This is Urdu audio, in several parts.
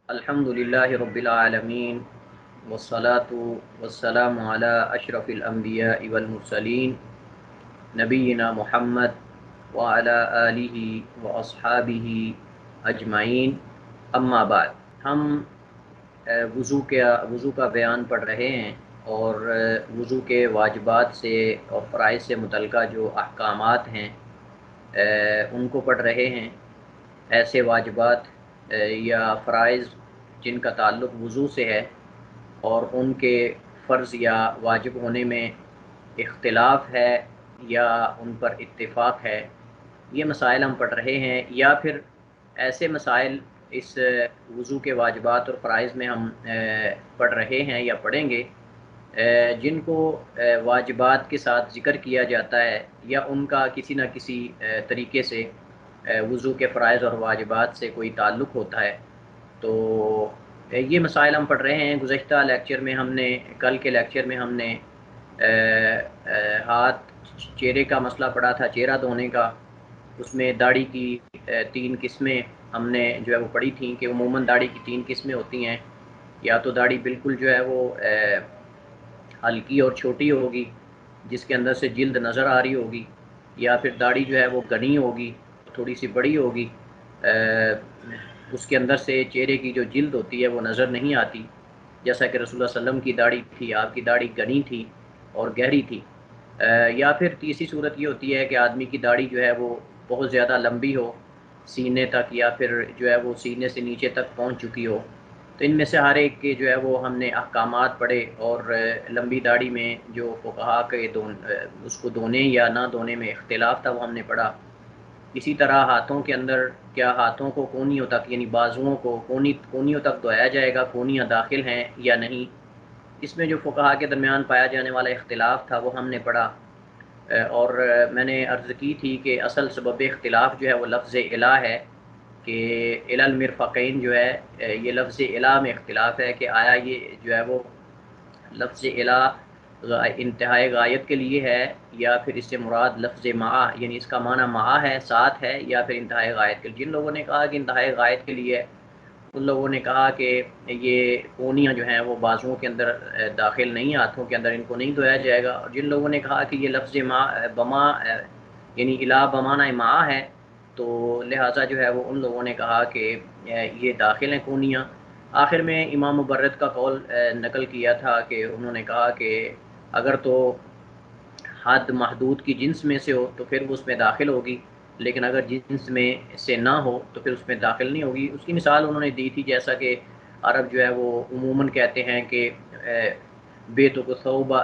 الحمدللہ رب العالمین والصلاة والسلام علی اشرف الانبیاء والمرسلین نبینا محمد وعلی آلہ واصحابہ اجمعین، اما بعد۔ ہم وضو کا بیان پڑھ رہے ہیں، اور وضو کے واجبات سے اور فرائض سے متعلقہ جو احکامات ہیں ان کو پڑھ رہے ہیں۔ ایسے واجبات یا فرائض جن کا تعلق وضو سے ہے اور ان کے فرض یا واجب ہونے میں اختلاف ہے یا ان پر اتفاق ہے، یہ مسائل ہم پڑھ رہے ہیں، یا پھر ایسے مسائل اس وضو کے واجبات اور فرائض میں ہم پڑھ رہے ہیں یا پڑھیں گے جن کو واجبات کے ساتھ ذکر کیا جاتا ہے، یا ان کا کسی نہ کسی طریقے سے وضو کے فرائض اور واجبات سے کوئی تعلق ہوتا ہے۔ تو یہ مسائل ہم پڑھ رہے ہیں۔ گزشتہ لیکچر میں کل کے لیکچر میں ہم نے ہاتھ چہرے کا مسئلہ پڑھا تھا، چہرہ دھونے کا۔ اس میں داڑھی کی 3 قسمیں ہم نے جو ہے وہ پڑھی تھیں، کہ عموماً داڑھی کی 3 قسمیں ہوتی ہیں۔ یا تو داڑھی بالکل جو ہے وہ ہلکی اور چھوٹی ہوگی، جس کے اندر سے جلد نظر آ رہی ہوگی، یا پھر داڑھی جو ہے وہ گھنی ہوگی، تھوڑی سی بڑی ہوگی، اس کے اندر سے چہرے کی جو جلد ہوتی ہے وہ نظر نہیں آتی، جیسا کہ رسول اللہ صلی اللہ علیہ وسلم کی داڑھی تھی۔ آپ کی داڑھی گھنی تھی اور گہری تھی۔ یا پھر تیسری صورت یہ ہوتی ہے کہ آدمی کی داڑھی جو ہے وہ بہت زیادہ لمبی ہو، سینے تک، یا پھر جو ہے وہ سینے سے نیچے تک پہنچ چکی ہو۔ تو ان میں سے ہر ایک کے جو ہے وہ ہم نے احکامات پڑھے، اور لمبی داڑھی میں جو فقہا کے اس کو دھونے یا نہ دھونے میں اختلاف تھا وہ ہم نے پڑھا۔ اسی طرح ہاتھوں کے اندر، کیا ہاتھوں کو کونیوں تک، یعنی بازوؤں کو کونیوں تک دھویا جائے گا، کونیاں داخل ہیں یا نہیں، اس میں جو فقہا کے درمیان پایا جانے والا اختلاف تھا وہ ہم نے پڑھا۔ اور میں نے عرض کی تھی کہ اصل سبب اختلاف جو ہے وہ لفظ الہ ہے، کہ الی المرفقین جو ہے یہ لفظ الہ میں اختلاف ہے، کہ آیا یہ جو ہے وہ لفظ الہ انتہائی غایت کے لیے ہے، یا پھر اس سے مراد لفظ معا، یعنی اس کا معنی معا ہے، ساتھ ہے، یا پھر انتہائی غایت کے لیے۔ جن لوگوں نے کہا کہ انتہائی غایت کے لیے ہے، ان لوگوں نے کہا کہ یہ کونیاں جو ہیں وہ بازوؤں کے اندر داخل نہیں، ہاتھوں کے اندر ان کو نہیں دھویا جائے گا۔ اور جن لوگوں نے کہا کہ یہ لفظ بما یعنی الہ بمانہ معا ہے، تو لہٰذا جو ہے وہ ان لوگوں نے کہا کہ یہ داخل ہیں کونیاں۔ آخر میں امام مبرد کا قول نقل کیا تھا کہ انہوں نے کہا کہ اگر تو حد محدود کی جنس میں سے ہو تو پھر وہ اس میں داخل ہوگی، لیکن اگر جنس میں سے نہ ہو تو پھر اس میں داخل نہیں ہوگی۔ اس کی مثال انہوں نے دی تھی، جیسا کہ عرب جو ہے وہ عموماً کہتے ہیں کہ بیتک ثوبہ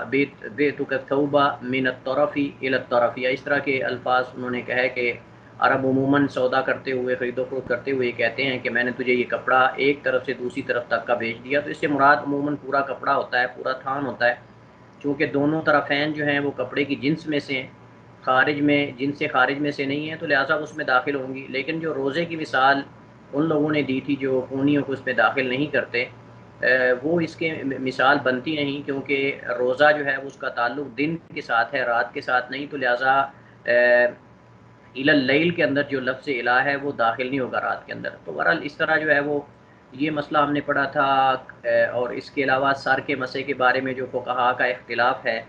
من الطرف الی الطرف، یا اس طرح کے الفاظ انہوں نے کہے کہ عرب عموماً سودا کرتے ہوئے، خرید و فروخت کرتے ہوئے کہتے ہیں کہ میں نے تجھے یہ کپڑا ایک طرف سے دوسری طرف تک کا بیچ دیا۔ تو اس سے مراد عموماً پورا کپڑا ہوتا ہے، پورا تھان ہوتا ہے، چونکہ دونوں طرفین جو ہیں وہ کپڑے کی جنس میں سے ہیں، خارج میں جنس سے خارج میں سے نہیں ہیں، تو لہٰذا اس میں داخل ہوں گی۔ لیکن جو روزے کی مثال ان لوگوں نے دی تھی جو کونیوں کو اس میں داخل نہیں کرتے، وہ اس کے مثال بنتی نہیں، کیونکہ روزہ جو ہے اس کا تعلق دن کے ساتھ ہے، رات کے ساتھ نہیں، تو لہٰذا الی اللیل کے اندر جو لفظ الہ ہے وہ داخل نہیں ہوگا رات کے اندر۔ تو بہرحال اس طرح جو ہے وہ یہ مسئلہ ہم نے پڑھا تھا۔ اور اس کے علاوہ سر کے مسح کے بارے میں جو فقہا کا اختلاف ہے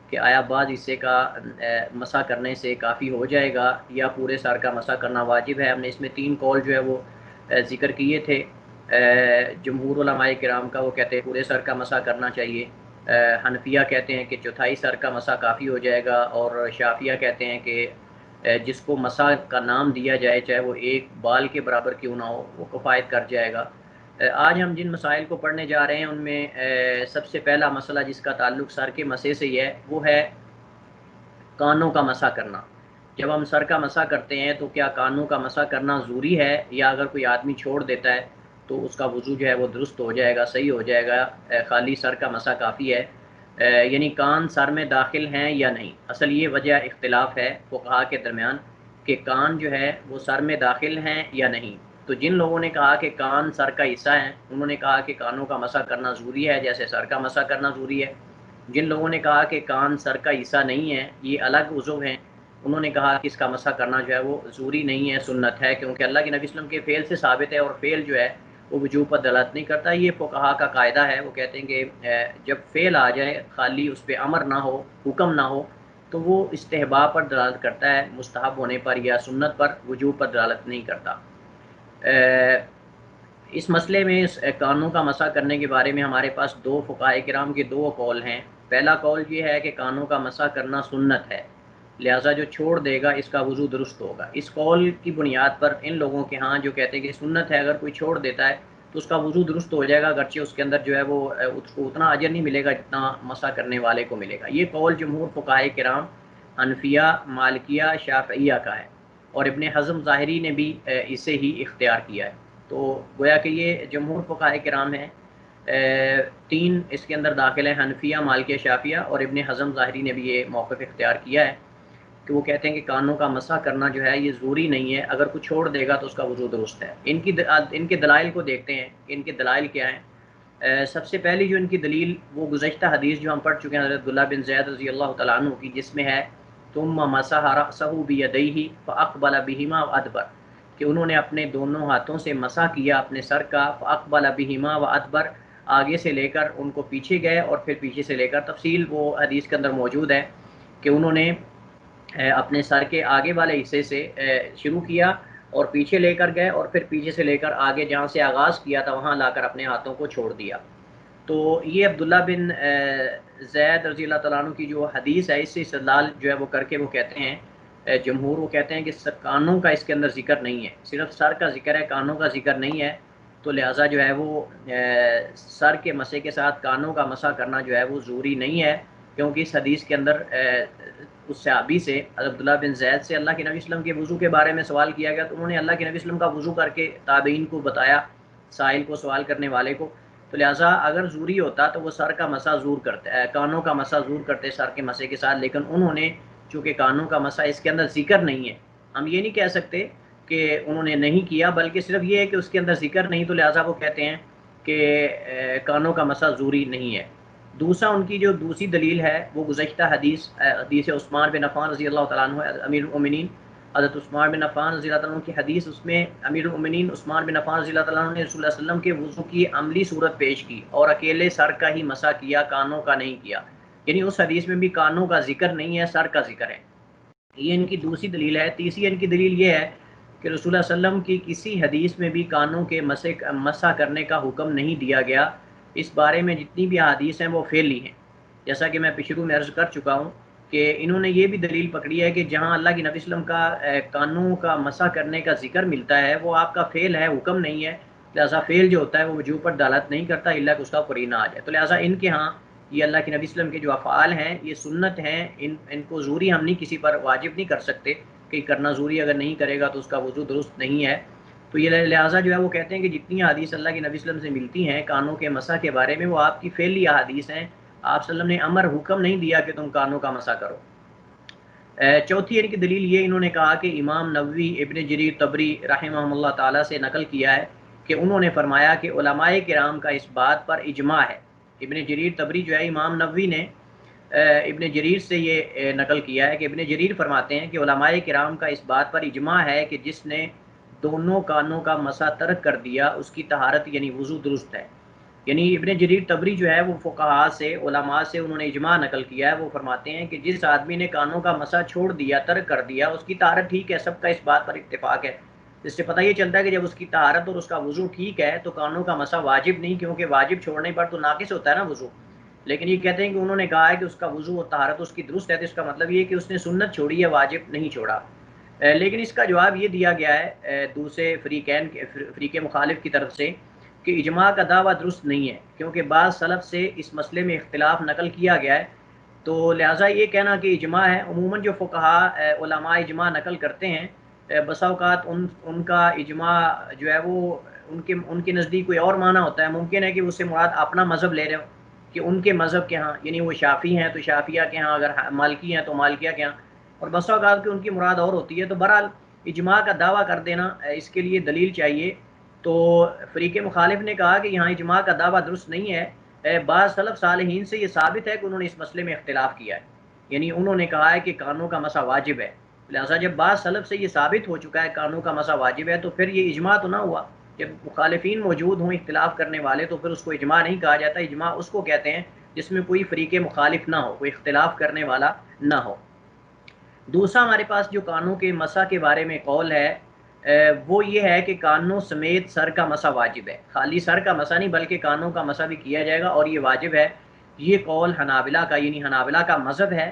کہ آیا بعض حصے کا مسح کرنے سے کافی ہو جائے گا، یا پورے سر کا مسح کرنا واجب ہے۔ ہم نے اس میں 3 قول جو ہے وہ ذکر کیے تھے۔ جمہور علماء کرام کا وہ کہتے ہیں پورے سر کا مسح کرنا چاہیے، حنفیہ کہتے ہیں کہ چوتھائی سر کا مسح کافی ہو جائے گا، اور شافعیہ کہتے ہیں کہ جس کو مسح کا نام دیا جائے چاہے وہ ایک بال کے برابر کیوں نہ ہو، وہ کفایت کر جائے گا۔ آج ہم جن مسائل کو پڑھنے جا رہے ہیں ان میں سب سے پہلا مسئلہ جس کا تعلق سر کے مسح سے ہی ہے، وہ ہے کانوں کا مسح کرنا۔ جب ہم سر کا مسح کرتے ہیں تو کیا کانوں کا مسح کرنا ضروری ہے، یا اگر کوئی آدمی چھوڑ دیتا ہے تو اس کا وضو جو ہے وہ درست ہو جائے گا، صحیح ہو جائے گا، خالی سر کا مسح کافی ہے؟ یعنی کان سر میں داخل ہیں یا نہیں؟ اصل یہ وجہ اختلاف ہے فقہا کے درمیان کہ کان جو ہے وہ سر میں داخل ہیں یا نہیں۔ تو جن لوگوں نے کہا کہ کان سر کا حصہ ہیں، انہوں نے کہا کہ کانوں کا مسح کرنا ضروری ہے جیسے سر کا مسح کرنا ضروری ہے۔ جن لوگوں نے کہا کہ کان سر کا حصہ نہیں ہے، یہ الگ عضو ہیں، انہوں نے کہا کہ اس کا مسح کرنا جو ہے وہ ضروری نہیں ہے، سنت ہے، کیونکہ اللہ کے نبی صلی اللہ علیہ وسلم کے فعل سے ثابت ہے، اور فعل جو ہے وہ وجوب پر دلالت نہیں کرتا۔ یہ فقہا کا قاعدہ ہے، وہ کہتے ہیں کہ جب فعل آ جائے خالی اس پہ امر نہ ہو، حکم نہ ہو، تو وہ استحباب پر دلالت کرتا ہے، مستحب ہونے پر یا سنت پر، وجوب پر دلالت نہیں کرتا۔ اس مسئلے میں اس کانوں کا مسح کرنے کے بارے میں ہمارے پاس دو فقہاء کرام کے دو قول ہیں۔ پہلا قول یہ ہے کہ کانوں کا مسح کرنا سنت ہے، لہٰذا جو چھوڑ دے گا اس کا وضو درست ہوگا۔ اس قول کی بنیاد پر ان لوگوں کے ہاں جو کہتے ہیں کہ سنت ہے، اگر کوئی چھوڑ دیتا ہے تو اس کا وضو درست ہو جائے گا، اگرچہ اس کے اندر جو ہے وہ اس کو اتنا اجر نہیں ملے گا جتنا مسح کرنے والے کو ملے گا۔ یہ قول جمہور فقہاء کرام حنفیہ، مالکیہ، شافعیہ کا ہے، اور ابن حزم ظاہری نے بھی اسے ہی اختیار کیا ہے۔ تو گویا کہ یہ جمہور فقہاء کرام ہیں، تین اس کے اندر داخل ہیں، حنفیہ، مالکیہ، شافعیہ، اور ابن حزم ظاہری نے بھی یہ موقف اختیار کیا ہے کہ وہ کہتے ہیں کہ کانوں کا مسح کرنا جو ہے یہ ضروری نہیں ہے، اگر کوئی چھوڑ دے گا تو اس کا وضو درست ہے۔ ان کے دلائل کو دیکھتے ہیں، ان کے دلائل کیا ہیں۔ سب سے پہلی جو ان کی دلیل وہ گزشتہ حدیث جو ہم پڑھ چکے ہیں حضرت عبداللہ بن زید رضی اللہ تعالیٰ عنہ کی، جس میں ہے ثم مسح رأسہ بیدیہ فاقبل بہما وادبر، کہ انہوں نے اپنے دونوں ہاتھوں سے مسح کیا اپنے سر کا، فاقبل بہما وادبر، آگے سے لے کر ان کو پیچھے گئے اور پھر پیچھے سے لے کر، تفصیل وہ حدیث کے اندر موجود ہے کہ انہوں نے اپنے سر کے آگے والے حصے سے شروع کیا اور پیچھے لے کر گئے، اور پھر پیچھے سے لے کر آگے جہاں سے آغاز کیا تھا وہاں لا کر اپنے ہاتھوں کو چھوڑ دیا۔ تو یہ عبداللہ بن زید رضی اللہ تعالیٰ عنہ کی جو حدیث ہے، اس سے استدلال جو ہے وہ کر کے وہ کہتے ہیں جمہور، وہ کہتے ہیں کہ کانوں کا اس کے اندر ذکر نہیں ہے، صرف سر کا ذکر ہے، کانوں کا ذکر نہیں ہے، تو لہٰذا جو ہے وہ سر کے مسح کے ساتھ کانوں کا مسح کرنا جو ہے وہ ضروری نہیں ہے، کیونکہ اس حدیث کے اندر اس صحابی سے عبداللہ بن زید سے اللہ کے نبی وسلم کے وضو کے بارے میں سوال کیا گیا، تو انہوں نے اللہ کے نبی وسلم کا وضو کر کے تابعین کو بتایا، سائل کو، سوال کرنے والے کو، تو لہٰذا اگر ضروری ہوتا تو وہ سر کا مسح ضرور کرتے، کانوں کا مسح ضرور کرتے سر کے مسح کے ساتھ، لیکن انہوں نے چونکہ کانوں کا مسح اس کے اندر ذکر نہیں ہے، ہم یہ نہیں کہہ سکتے کہ انہوں نے نہیں کیا، بلکہ صرف یہ ہے کہ اس کے اندر ذکر نہیں، تو لہٰذا وہ کہتے ہیں کہ کانوں کا مسح ضروری نہیں ہے۔ دوسرا ان کی جو دوسری دلیل ہے وہ گزشتہ حدیث عثمان بن عفان رضی اللہ تعالیٰ عنہ، امیر المومنین حضرت عثمان بن عفان رضی اللہ تعالیٰ عنہ کی حدیث، اس میں امیر المومنین عثمان بن عفان رضی اللہ تعالیٰ عنہ نے رسول اللہ علیہ وسلم کے وضو کی عملی صورت پیش کی اور اکیلے سر کا ہی مسح کیا، کانوں کا نہیں کیا، یعنی اس حدیث میں بھی کانوں کا ذکر نہیں ہے، سر کا ذکر ہے۔ یہ ان کی دوسری دلیل ہے۔ تیسری ان کی دلیل یہ ہے کہ رسول اللہ علیہ وسلم کی کسی حدیث میں بھی کانوں کے مسح کرنے کا حکم نہیں دیا گیا، اس بارے میں جتنی بھی احادیث ہیں وہ فعلی ہیں، جیسا کہ میں شروع میں عرض کر چکا ہوں کہ انہوں نے یہ بھی دلیل پکڑی ہے کہ جہاں اللہ کے نبی وسلم کا کانوں کا مسح کرنے کا ذکر ملتا ہے وہ آپ کا فعل ہے، حکم نہیں ہے، لہٰذا فعل جو ہوتا ہے وہ وجوب پر دلالت نہیں کرتا الا کہ اس کا قرینہ آ جائے، تو لہٰذا ان کے ہاں یہ اللہ کے نبی وسلم کے جو افعال ہیں یہ سنت ہیں، ان کو ضروری ہم نہیں کسی پر واجب نہیں کر سکتے کہ کرنا ضروری، اگر نہیں کرے گا تو اس کا وضو درست نہیں ہے۔ تو یہ لہٰذا جو ہے وہ کہتے ہیں کہ جتنی حدیث اللہ کے نبی صلی اللہ علیہ وسلم سے ملتی ہیں کانوں کے مسح کے بارے میں وہ آپ کی فعلی احادیث ہیں، آپ صلی اللہ علیہ وسلم نے امر حکم نہیں دیا کہ تم کانوں کا مسح کرو۔ چوتھی ان کی دلیل یہ انہوں نے کہا کہ امام نووی، ابن جریر طبری رحمہ اللہ تعالیٰ سے نقل کیا ہے کہ انہوں نے فرمایا کہ علماء کرام کا اس بات پر اجماع ہے۔ ابن جریر طبری جو ہے امام نووی نے ابن جریر سے یہ نقل کیا ہے کہ ابن جریر فرماتے ہیں کہ علماء کرام کا اس بات پر اجماع ہے کہ جس نے دونوں کانوں کا مسح ترک کر دیا اس کی طہارت یعنی وضو درست ہے۔ یعنی ابن جریر طبری جو ہے وہ فقہاء سے، علماء سے انہوں نے اجماع نقل کیا ہے، وہ فرماتے ہیں کہ جس آدمی نے کانوں کا مسح چھوڑ دیا، ترک کر دیا، اس کی طہارت ٹھیک ہے، سب کا اس بات پر اتفاق ہے۔ اس سے پتہ یہ چلتا ہے کہ جب اس کی طہارت اور اس کا وضو ٹھیک ہے تو کانوں کا مسح واجب نہیں، کیونکہ واجب چھوڑنے پر تو ناقص ہوتا ہے نا وضو، لیکن یہ کہتے ہیں کہ انہوں نے کہا ہے کہ اس کا وضو اور طہارت اس کی درست ہے، تو اس کا مطلب یہ کہ اس نے سنت چھوڑی ہے، واجب نہیں چھوڑا۔ لیکن اس کا جواب یہ دیا گیا ہے دوسرے فریق مخالف کی طرف سے کہ اجماع کا دعویٰ درست نہیں ہے، کیونکہ بعض سلف سے اس مسئلے میں اختلاف نقل کیا گیا ہے، تو لہٰذا یہ کہنا کہ اجماع ہے، عموماً جو فقہاء علماء اجماع نقل کرتے ہیں بسا اوقات ان کا اجماع جو ہے وہ ان کے نزدیک کوئی اور معنی ہوتا ہے، ممکن ہے کہ اس سے مراد اپنا مذہب لے رہے ہو کہ ان کے مذہب کے ہاں، یعنی وہ شافعی ہیں تو شافعیہ کے ہاں، اگر مالکی ہیں تو مالکیہ کے ہاں، اور بسا اوقات کہ ان کی مراد اور ہوتی ہے، تو بہرحال اجماع کا دعویٰ کر دینا اس کے لیے دلیل چاہیے۔ تو فریق مخالف نے کہا کہ یہاں اجماع کا دعویٰ درست نہیں ہے، بعض سلف صالحین سے یہ ثابت ہے کہ انہوں نے اس مسئلے میں اختلاف کیا ہے، یعنی انہوں نے کہا ہے کہ کانوں کا مسح واجب ہے، لہٰذا جب بعض سلف سے یہ ثابت ہو چکا ہے کانوں کا مسح واجب ہے تو پھر یہ اجماع تو نہ ہوا، جب مخالفین موجود ہوں اختلاف کرنے والے تو پھر اس کو اجماع نہیں کہا جاتا. اجماع اس کو کہتے ہیں جس میں کوئی فریق مخالف نہ ہو، کوئی اختلاف کرنے والا نہ ہو. دوسرا ہمارے پاس جو کانوں کے مسح کے بارے میں قول ہے وہ یہ ہے کہ کانوں سمیت سر کا مسح واجب ہے. خالی سر کا مسح نہیں بلکہ کانوں کا مسح بھی کیا جائے گا اور یہ واجب ہے. یہ قول حنابلہ کا، یعنی حنابلہ کا مذہب ہے،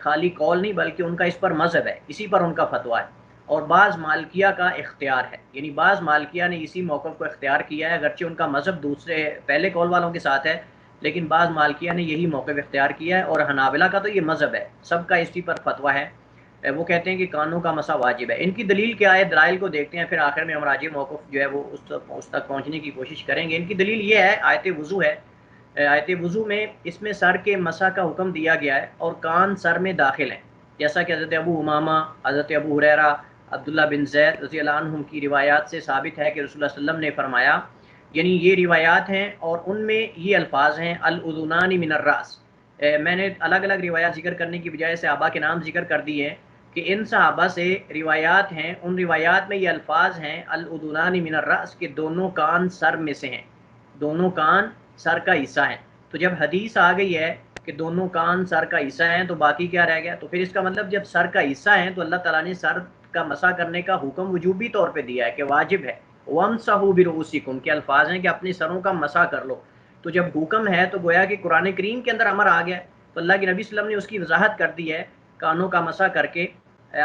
خالی قول نہیں بلکہ ان کا اس پر مذہب ہے، اسی پر ان کا فتویٰ ہے. اور بعض مالکیہ کا اختیار ہے، یعنی بعض مالکیہ نے اسی موقف کو اختیار کیا ہے، اگرچہ ان کا مذہب دوسرے پہلے قول والوں کے ساتھ ہے لیکن بعض مالکیہ نے یہی موقف اختیار کیا ہے. اور حنابلہ کا تو یہ مذہب ہے، سب کا اسی پر فتویٰ ہے. وہ کہتے ہیں کہ کانوں کا مسح واجب ہے. ان کی دلیل کیا ہے؟ دلائل کو دیکھتے ہیں، پھر آخر میں ہم راجح موقف جو ہے وہ اس تک پہنچنے کی کوشش کریں گے. ان کی دلیل یہ ہے، آیت وضو ہے. آیت وضو میں اس میں سر کے مسح کا حکم دیا گیا ہے اور کان سر میں داخل ہیں، جیسا کہ حضرت ابو امامہ، حضرت ابو ہریرہ، عبداللہ بن زید رضی اللہ عنہم کی روایات سے ثابت ہے کہ رسول اللہ صلی اللہ علیہ وسلم نے فرمایا، یعنی یہ روایات ہیں اور ان میں یہ الفاظ ہیں الاذنان من الراس. میں نے الگ الگ روایات ذکر کرنے کی بجائے صحابہ کے نام ذکر کر دیے ہیں کہ ان صحابہ سے روایات ہیں، ان روایات میں یہ الفاظ ہیں الاذنان من الراس کہ دونوں کان سر میں سے ہیں، دونوں کان سر کا حصہ ہیں. تو جب حدیث آ گئی ہے کہ دونوں کان سر کا حصہ ہیں تو باقی کیا رہ گیا؟ تو پھر اس کا مطلب جب سر کا حصہ ہیں تو اللہ تعالیٰ نے سر کا مسح کرنے کا حکم وجوبی طور پہ دیا ہے کہ واجب ہے. وَامْسَحُوا بِرُؤُوسِكُمْ کے الفاظ ہیں کہ اپنے سروں کا مسح کر لو. تو جب حکم ہے تو گویا کہ قرآن کریم کے اندر امر آ گیا، تو اللہ کے نبی صلی اللہ علیہ وسلم نے اس کی وضاحت کر دی ہے، کانوں کا مسح کر کے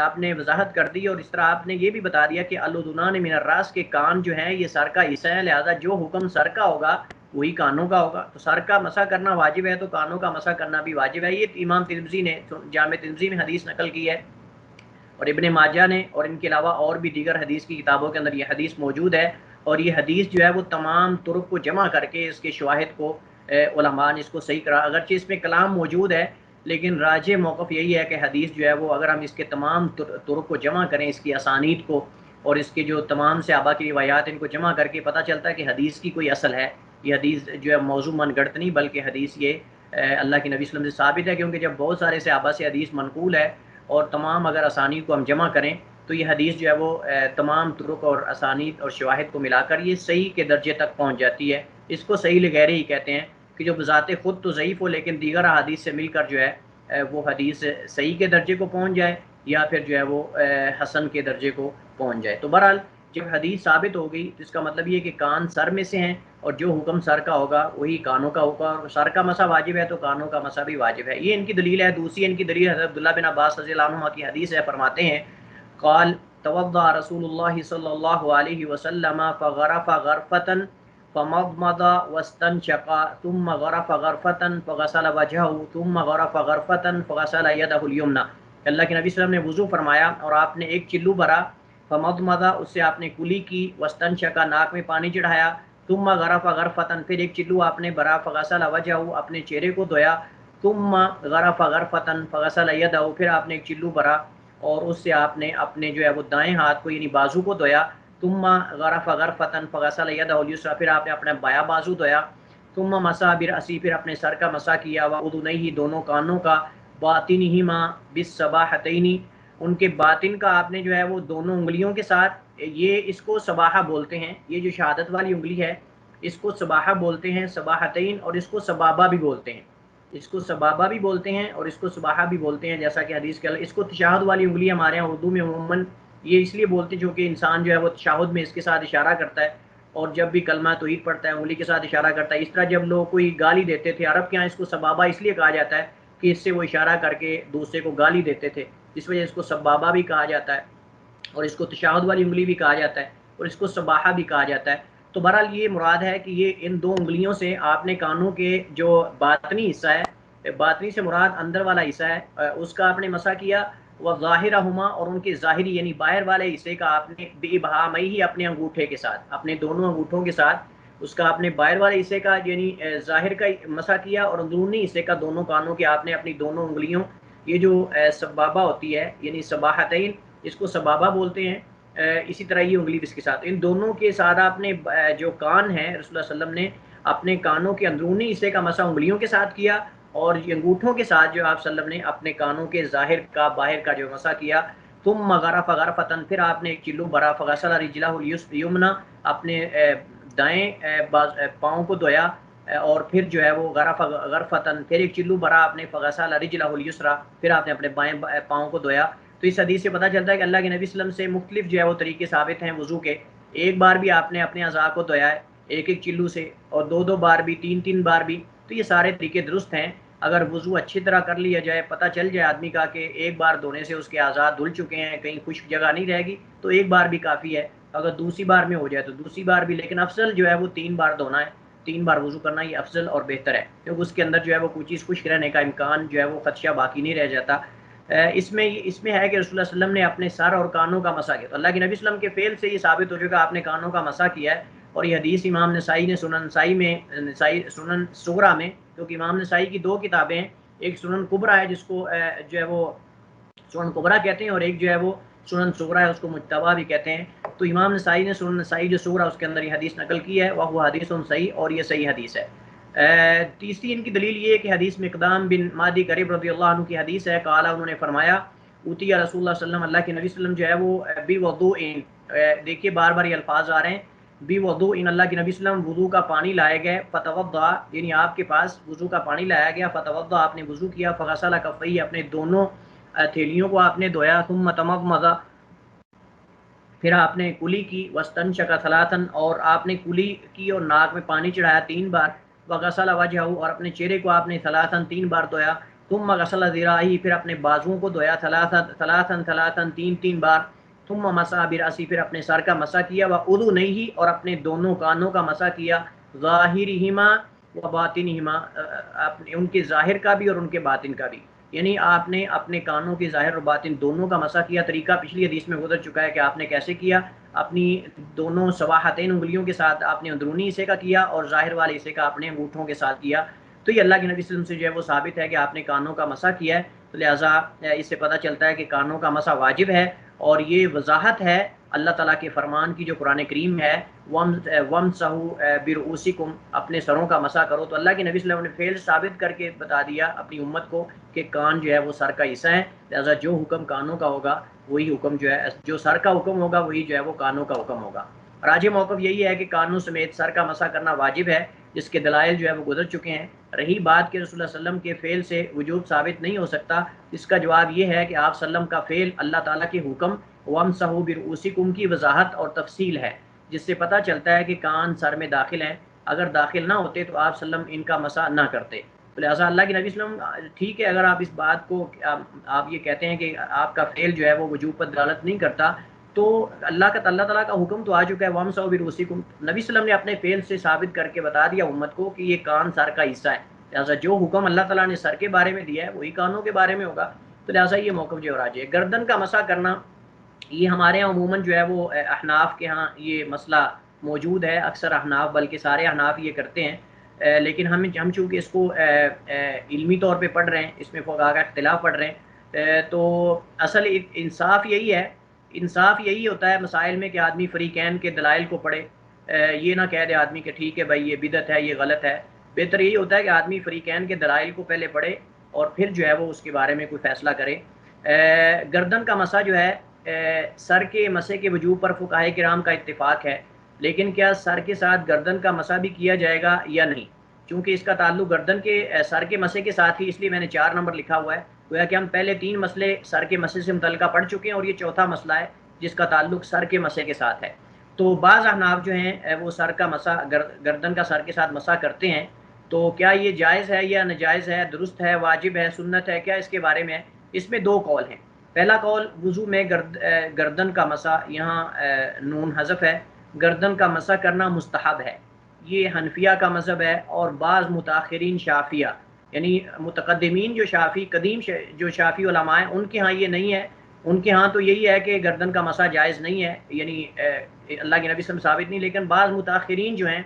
آپ نے وضاحت کر دی. اور اس طرح آپ نے یہ بھی بتا دیا کہ الاذنان من الراس کے کان جو ہیں یہ سر کا حصہ ہیں، لہذا جو حکم سر کا ہوگا وہی کانوں کا ہوگا. تو سر کا مسح کرنا واجب ہے تو کانوں کا مسح کرنا بھی واجب ہے. یہ امام ترمذی نے جامع ترمذی میں حدیث نقل کی ہے اور ابن ماجہ نے، اور ان کے علاوہ اور بھی دیگر حدیث کی کتابوں کے اندر یہ حدیث موجود ہے. اور یہ حدیث جو ہے وہ تمام طرق کو جمع کر کے اس کے شواہد کو علماء نے اس کو صحیح کرا، اگرچہ اس میں کلام موجود ہے لیکن راجح موقف یہی ہے کہ حدیث جو ہے وہ اگر ہم اس کے تمام طرق کو جمع کریں، اس کی اسانید کو اور اس کے جو تمام صحابہ کی روایات ان کو جمع کر کے پتہ چلتا ہے کہ حدیث کی کوئی اصل ہے. یہ حدیث جو ہے موضوع من گڑت نہیں بلکہ حدیث یہ اللہ کے نبی صلی اللہ علیہ وسلم سے ثابت ہے، کیونکہ جب بہت سارے صحابہ سے حدیث منقول ہے اور تمام اگر اسانید کو ہم جمع کریں تو یہ حدیث جو ہے وہ تمام طرق اور اسانید اور شواہد کو ملا کر یہ صحیح کے درجے تک پہنچ جاتی ہے. اس کو صحیح لغیرے ہی کہتے ہیں کہ جو بذات خود تو ضعیف ہو لیکن دیگر احادیث سے مل کر جو ہے وہ حدیث صحیح کے درجے کو پہنچ جائے یا پھر جو ہے وہ حسن کے درجے کو پہنچ جائے. تو بہرحال جب حدیث ثابت ہو گئی تو اس کا مطلب یہ کہ کان سر میں سے ہیں اور جو حکم سر کا ہوگا وہی کانوں کا ہوگا، اور سر کا مسح واجب ہے تو کانوں کا مسح بھی واجب ہے. یہ ان کی دلیل ہے. دوسری ان کی دلیل حضرت عبداللہ بن عباس رضی اللہ عنہ کی حدیث ہے، فرماتے ہیں قال توضأ رسول اللہ صلی اللہ علیہ وسلم فغرف غرفة فمضمض واستنشق ثم غرف غرفة فغسل وجهه ثم غرف غرفة فغسل يده اليمنى. اللہ کے نبی صلی اللہ علیہ وسلم نے وضو فرمایا اور آپ نے ایک چلو بھرا، فمضمض اس سے آپ نے کلی کی، واستنشق ناک میں پانی چڑھایا، ثم غرف غرفة پھر ایک چلو آپ نے بھرا، فغسل وجهه اپنے چہرے کو دھویا، ثم غرف غرفة فغسل يده پھر آپ نے ایک چلو بھرا اور اس سے آپ نے اپنے جو ہے وہ دائیں ہاتھ کو یعنی بازو کو دھویا، ثم غرف غرفة فغسل يده اليسرى پھر آپ نے اپنا بایاں بازو دھویا، ثم مسح برأسی پھر اپنے سر کا مسح کیا، وأذنيه دونوں کانوں کا، باطنہما بالسباحتین ان کے باطن کا آپ نے جو ہے وہ دونوں انگلیوں کے ساتھ، یہ اس کو سباحہ بولتے ہیں، یہ جو شہادت والی انگلی ہے اس کو سباحہ بولتے ہیں، سباحتین، اور اس کو سبابہ بھی بولتے ہیں، اس کو سبابہ بھی بولتے ہیں اور اس کو سباحہ بھی بولتے ہیں، جیسا کہ حدیث کے اس کو تشہد والی انگلی ہمارے یہاں اردو میں عموماً یہ اس لیے بولتے ہیں چونکہ انسان جو ہے وہ تشہد میں اس کے ساتھ اشارہ کرتا ہے اور جب بھی کلمہ توحید پڑھتا ہے انگلی کے ساتھ اشارہ کرتا ہے. اس طرح جب لوگ کوئی گالی دیتے تھے، عرب کے یہاں اس کو سبابہ اس لیے کہا جاتا ہے کہ اس سے وہ اشارہ کر کے دوسرے کو گالی دیتے تھے، اس وجہ اس کو سبابہ بھی کہا جاتا ہے اور اس کو تشہد والی انگلی بھی کہا جاتا ہے اور اس کو سباحہ بھی کہا جاتا ہے. تو بہرحال یہ مراد ہے کہ یہ ان دو انگلیوں سے آپ نے کانوں کے جو باطنی حصہ ہے، باطنی سے مراد اندر والا حصہ ہے، اس کا آپ نے مسح کیا، وظاہرہما اور ان کے ظاہری یعنی باہر والے حصے کا آپ نے بابہامہ اپنے انگوٹھے کے ساتھ، اپنے دونوں انگوٹھوں کے ساتھ اس کا آپ نے باہر والے حصے کا یعنی ظاہر کا مسح کیا اور اندرونی حصے کا دونوں کانوں کے آپ نے اپنی دونوں انگلیوں، یہ جو سبابہ ہوتی ہے یعنی سباحتین اس کو سبابہ بولتے ہیں، اسی طرح یہ انگلی بھی اس کے ساتھ، ان دونوں کے ساتھ آپ نے جو کان ہیں رسول اللہ صلی اللہ علیہ وسلم نے اپنے کانوں کے اندرونی حصے کا مسح انگلیوں کے ساتھ کیا اور یہ انگوٹھوں کے ساتھ جو آپ صلی اللہ علیہ وسلم نے اپنے کانوں کے ظاہر کا باہر کا جو مسح کیا. ثم غرف غرفة پھر آپ نے ایک چلو بھرا، فغسل رجلہ الیمنی اپنے دائیں پاؤں کو دھویا اور پھر جو ہے وہ غرفتن پھر ایک چلو بھرا اپنے فغسل رجلہ الیسریٰ پھر آپ نے اپنے بائیں پاؤں کو دھویا. تو اس حدیث سے پتہ چلتا ہے کہ اللہ کے نبی صلی اللہ علیہ وسلم سے مختلف جو ہے وہ طریقے ثابت ہیں وضو کے. ایک بار بھی آپ نے اپنے اعضاء کو دھویا ہے ایک ایک چلو سے، اور دو دو بار بھی، تین تین بار بھی. تو یہ سارے طریقے درست ہیں. اگر وضو اچھی طرح کر لیا جائے، پتہ چل جائے آدمی کا کہ ایک بار دھونے سے اس کے اعضاء دھل چکے ہیں، کہیں خشک جگہ نہیں رہے گی، تو ایک بار بھی کافی ہے. اگر دوسری بار میں ہو جائے تو دوسری بار بھی، لیکن افضل جو ہے وہ 3 بار دھونا ہے، 3 بار وضو کرنا یہ افضل اور بہتر ہے، کیونکہ اس کے اندر جو ہے وہ کوئی چیز خشک رہنے کا امکان جو ہے وہ خدشہ باقی نہیں رہ جاتا. اس میں ہے کہ رسول اللہ صلی اللہ علیہ وسلم نے اپنے سر اور کانوں کا مسح کیا. تو اللہ کے نبی صلی اللہ علیہ وسلم کے فعل سے یہ ثابت ہو چکا آپ نے کانوں کا مسح کیا ہے. اور یہ حدیث امام نسائی نے سنن نسائی میں، سنن صغریٰ میں، کیونکہ امام نسائی کی 2 کتابیں ہیں، ایک سنن کبریٰ ہے جس کو جو ہے وہ سنن کبریٰ کہتے ہیں، اور ایک جو ہے وہ سنن صغریٰ ہے، اس کو مجتبیٰ بھی کہتے ہیں. تو امام نسائی نے سنن نسائی جو صغریٰ اس کے اندر یہ حدیث نقل کی ہے، وہ حدیث صحیح، اور یہ صحیح حدیث ہے. تیسری ان کی دلیل یہ ہے کہ حدیث مقدام بن مادی کرب رضی اللہ عنہ کی حدیث ہے. قال انہوں نے فرمایا اوتی رسول اللہ صلی اللہ علیہ وسلم، اللہ کے نبی صلی اللہ علیہ وسلم جو ہے وہ بی وضوء، دیکھیے بار بار یہ الفاظ آ رہے ہیں، بی وضوء، اللہ کے نبی صلی اللہ علیہ وسلم وضو کا پانی لائے گئے، فتوضا یعنی آپ کے پاس وضو کا پانی لایا گیا، فتوضا آپ نے وضو کیا، فغسل کفیہ اپنے دونوں تھیلیوں کو آپ نے دھویا، ثم تمضمض پھر آپ نے کلی کی، واستنشق ثلاثا اور آپ نے کلی کی اور ناک میں پانی چڑھایا 3 بار، وغسل وجہہ اور اپنے چہرے کو آپ نے ثلاثا 3 بار دھویا، ثم غسل ذراعی پھر اپنے بازوؤں کو دھویا ثلاثا 3 بار، ثم مسح برأسی پھر اپنے سر کا مسح کیا، وأذنیہ اور اپنے دونوں کانوں کا مسح کیا، ظاہرہما وباطنہما ان کے ظاہر کا بھی اور ان کے باطن کا بھی، یعنی آپ نے اپنے کانوں کے ظاہر اور باطن دونوں کا مسح کیا. طریقہ پچھلی حدیث میں گزر چکا ہے کہ آپ نے کیسے کیا، اپنی دونوں سواحتین انگلیوں کے ساتھ آپ نے اندرونی حصے کا کیا اور ظاہر والے حصے کا آپ نے انگوٹھوں کے ساتھ کیا. تو یہ اللہ کے نبی صلی اللہ علیہ وسلم سے جو ہے وہ ثابت ہے کہ آپ نے کانوں کا مسح کیا ہے. تو لہٰذا اس سے پتہ چلتا ہے کہ کانوں کا مسح واجب ہے، اور یہ وضاحت ہے اللہ تعالیٰ کے فرمان کی جو قرآن کریم ہے، وَامْسَحُوا بِرُؤُوسِكُمْ اپنے سروں کا مسح کرو. تو اللہ کے نبی صلی اللہ علیہ وسلم نے فعل ثابت کر کے بتا دیا اپنی امت کو کہ کان جو ہے وہ سر کا حصہ ہے، لہٰذا جو حکم کانوں کا ہوگا وہی حکم جو ہے، جو سر کا حکم ہوگا وہی جو ہے وہ کانوں کا حکم ہوگا. راجح موقف یہی ہے کہ کانوں سمیت سر کا مسح کرنا واجب ہے، جس کے دلائل جو ہے وہ گزر چکے ہیں. رہی بات کہ رسول اللہ صلی اللہ علیہ وسلم کے فعل سے وجوب ثابت نہیں ہو سکتا، اس کا جواب یہ ہے کہ آپ صلی اللہ علیہ وسلم کا فعل اللہ تعالیٰ کے حکم وَامْسَحُوا بِرُؤُوسِكُمْ کی وضاحت اور تفصیل ہے، جس سے پتہ چلتا ہے کہ کان سر میں داخل ہیں. اگر داخل نہ ہوتے تو آپ صلی اللہ علیہ وسلم ان کا مسح نہ کرتے. تو لہٰذا اللہ کے نبی صلی اللہ علیہ وسلم، ٹھیک ہے اگر آپ اس بات کو آپ یہ کہتے ہیں کہ آپ کا فعل جو ہے وہ وجوب پر دلالت نہیں کرتا، تو اللہ تعالیٰ کا حکم تو آ چکا ہے وَامْسَحُوا بِرُؤُوسِكُمْ، نبی صلی اللہ علیہ وسلم نے اپنے فعل سے ثابت کر کے بتا دیا امت کو کہ یہ کان سر کا حصہ ہے، لہٰذا جو حکم اللہ تعالیٰ نے سر کے بارے میں دیا ہے وہی کانوں کے بارے میں ہوگا. تو لہٰذا یہ موقف جو راجح ہے. گردن کا مسح کرنا، یہ ہمارے یہاں عموماً جو ہے وہ احناف کے ہاں یہ مسئلہ موجود ہے، اکثر احناف بلکہ سارے احناف یہ کرتے ہیں، لیکن ہم چونکہ اس کو علمی طور پہ پڑھ رہے ہیں، اس میں فقہاء کا اختلاف پڑھ رہے ہیں، تو اصل انصاف یہی ہوتا ہے مسائل میں کہ آدمی فریقین کے دلائل کو پڑھے، یہ نہ کہہ دے آدمی کہ ٹھیک ہے بھائی یہ بدعت ہے، یہ غلط ہے. بہتر یہی ہوتا ہے کہ آدمی فریقین کے دلائل کو پہلے پڑھے اور پھر جو ہے وہ اس کے بارے میں کوئی فیصلہ کرے. گردن کا مسح جو ہے، سر کے مسح کے وجوب پر فقہاء کرام کا اتفاق ہے، لیکن کیا سر کے ساتھ گردن کا مسح بھی کیا جائے گا یا نہیں؟ چونکہ اس کا تعلق گردن کے سر کے مسح کے ساتھ ہی، اس لیے میں نے 4 نمبر لکھا ہوا ہے. گویا کہ ہم پہلے 3 مسئلے سر کے مسح سے متعلقہ پڑھ چکے ہیں، اور یہ چوتھا مسئلہ ہے جس کا تعلق سر کے مسح کے ساتھ ہے. تو بعض احناف جو ہیں وہ سر کا مسح، گردن کا سر کے ساتھ مسح کرتے ہیں. تو کیا یہ جائز ہے یا ناجائز ہے، درست ہے، واجب ہے، سنت ہے، کیا اس کے بارے میں ہے؟ اس میں 2 قول ہیں. پہلا قول، وضو میں گردن کا مسح، یہاں نون حذف ہے، گردن کا مسح کرنا مستحب ہے. یہ حنفیہ کا مذہب ہے، اور بعض متاخرین شافعیہ یعنی متقدمین جو قدیم جو شافعی علماء ہیں ان کے ہاں یہ نہیں ہے. ان کے ہاں تو یہی ہے کہ گردن کا مسح جائز نہیں ہے، یعنی اللہ کے نبی صلی اللہ علیہ وسلم ثابت نہیں. لیکن بعض متاخرین جو ہیں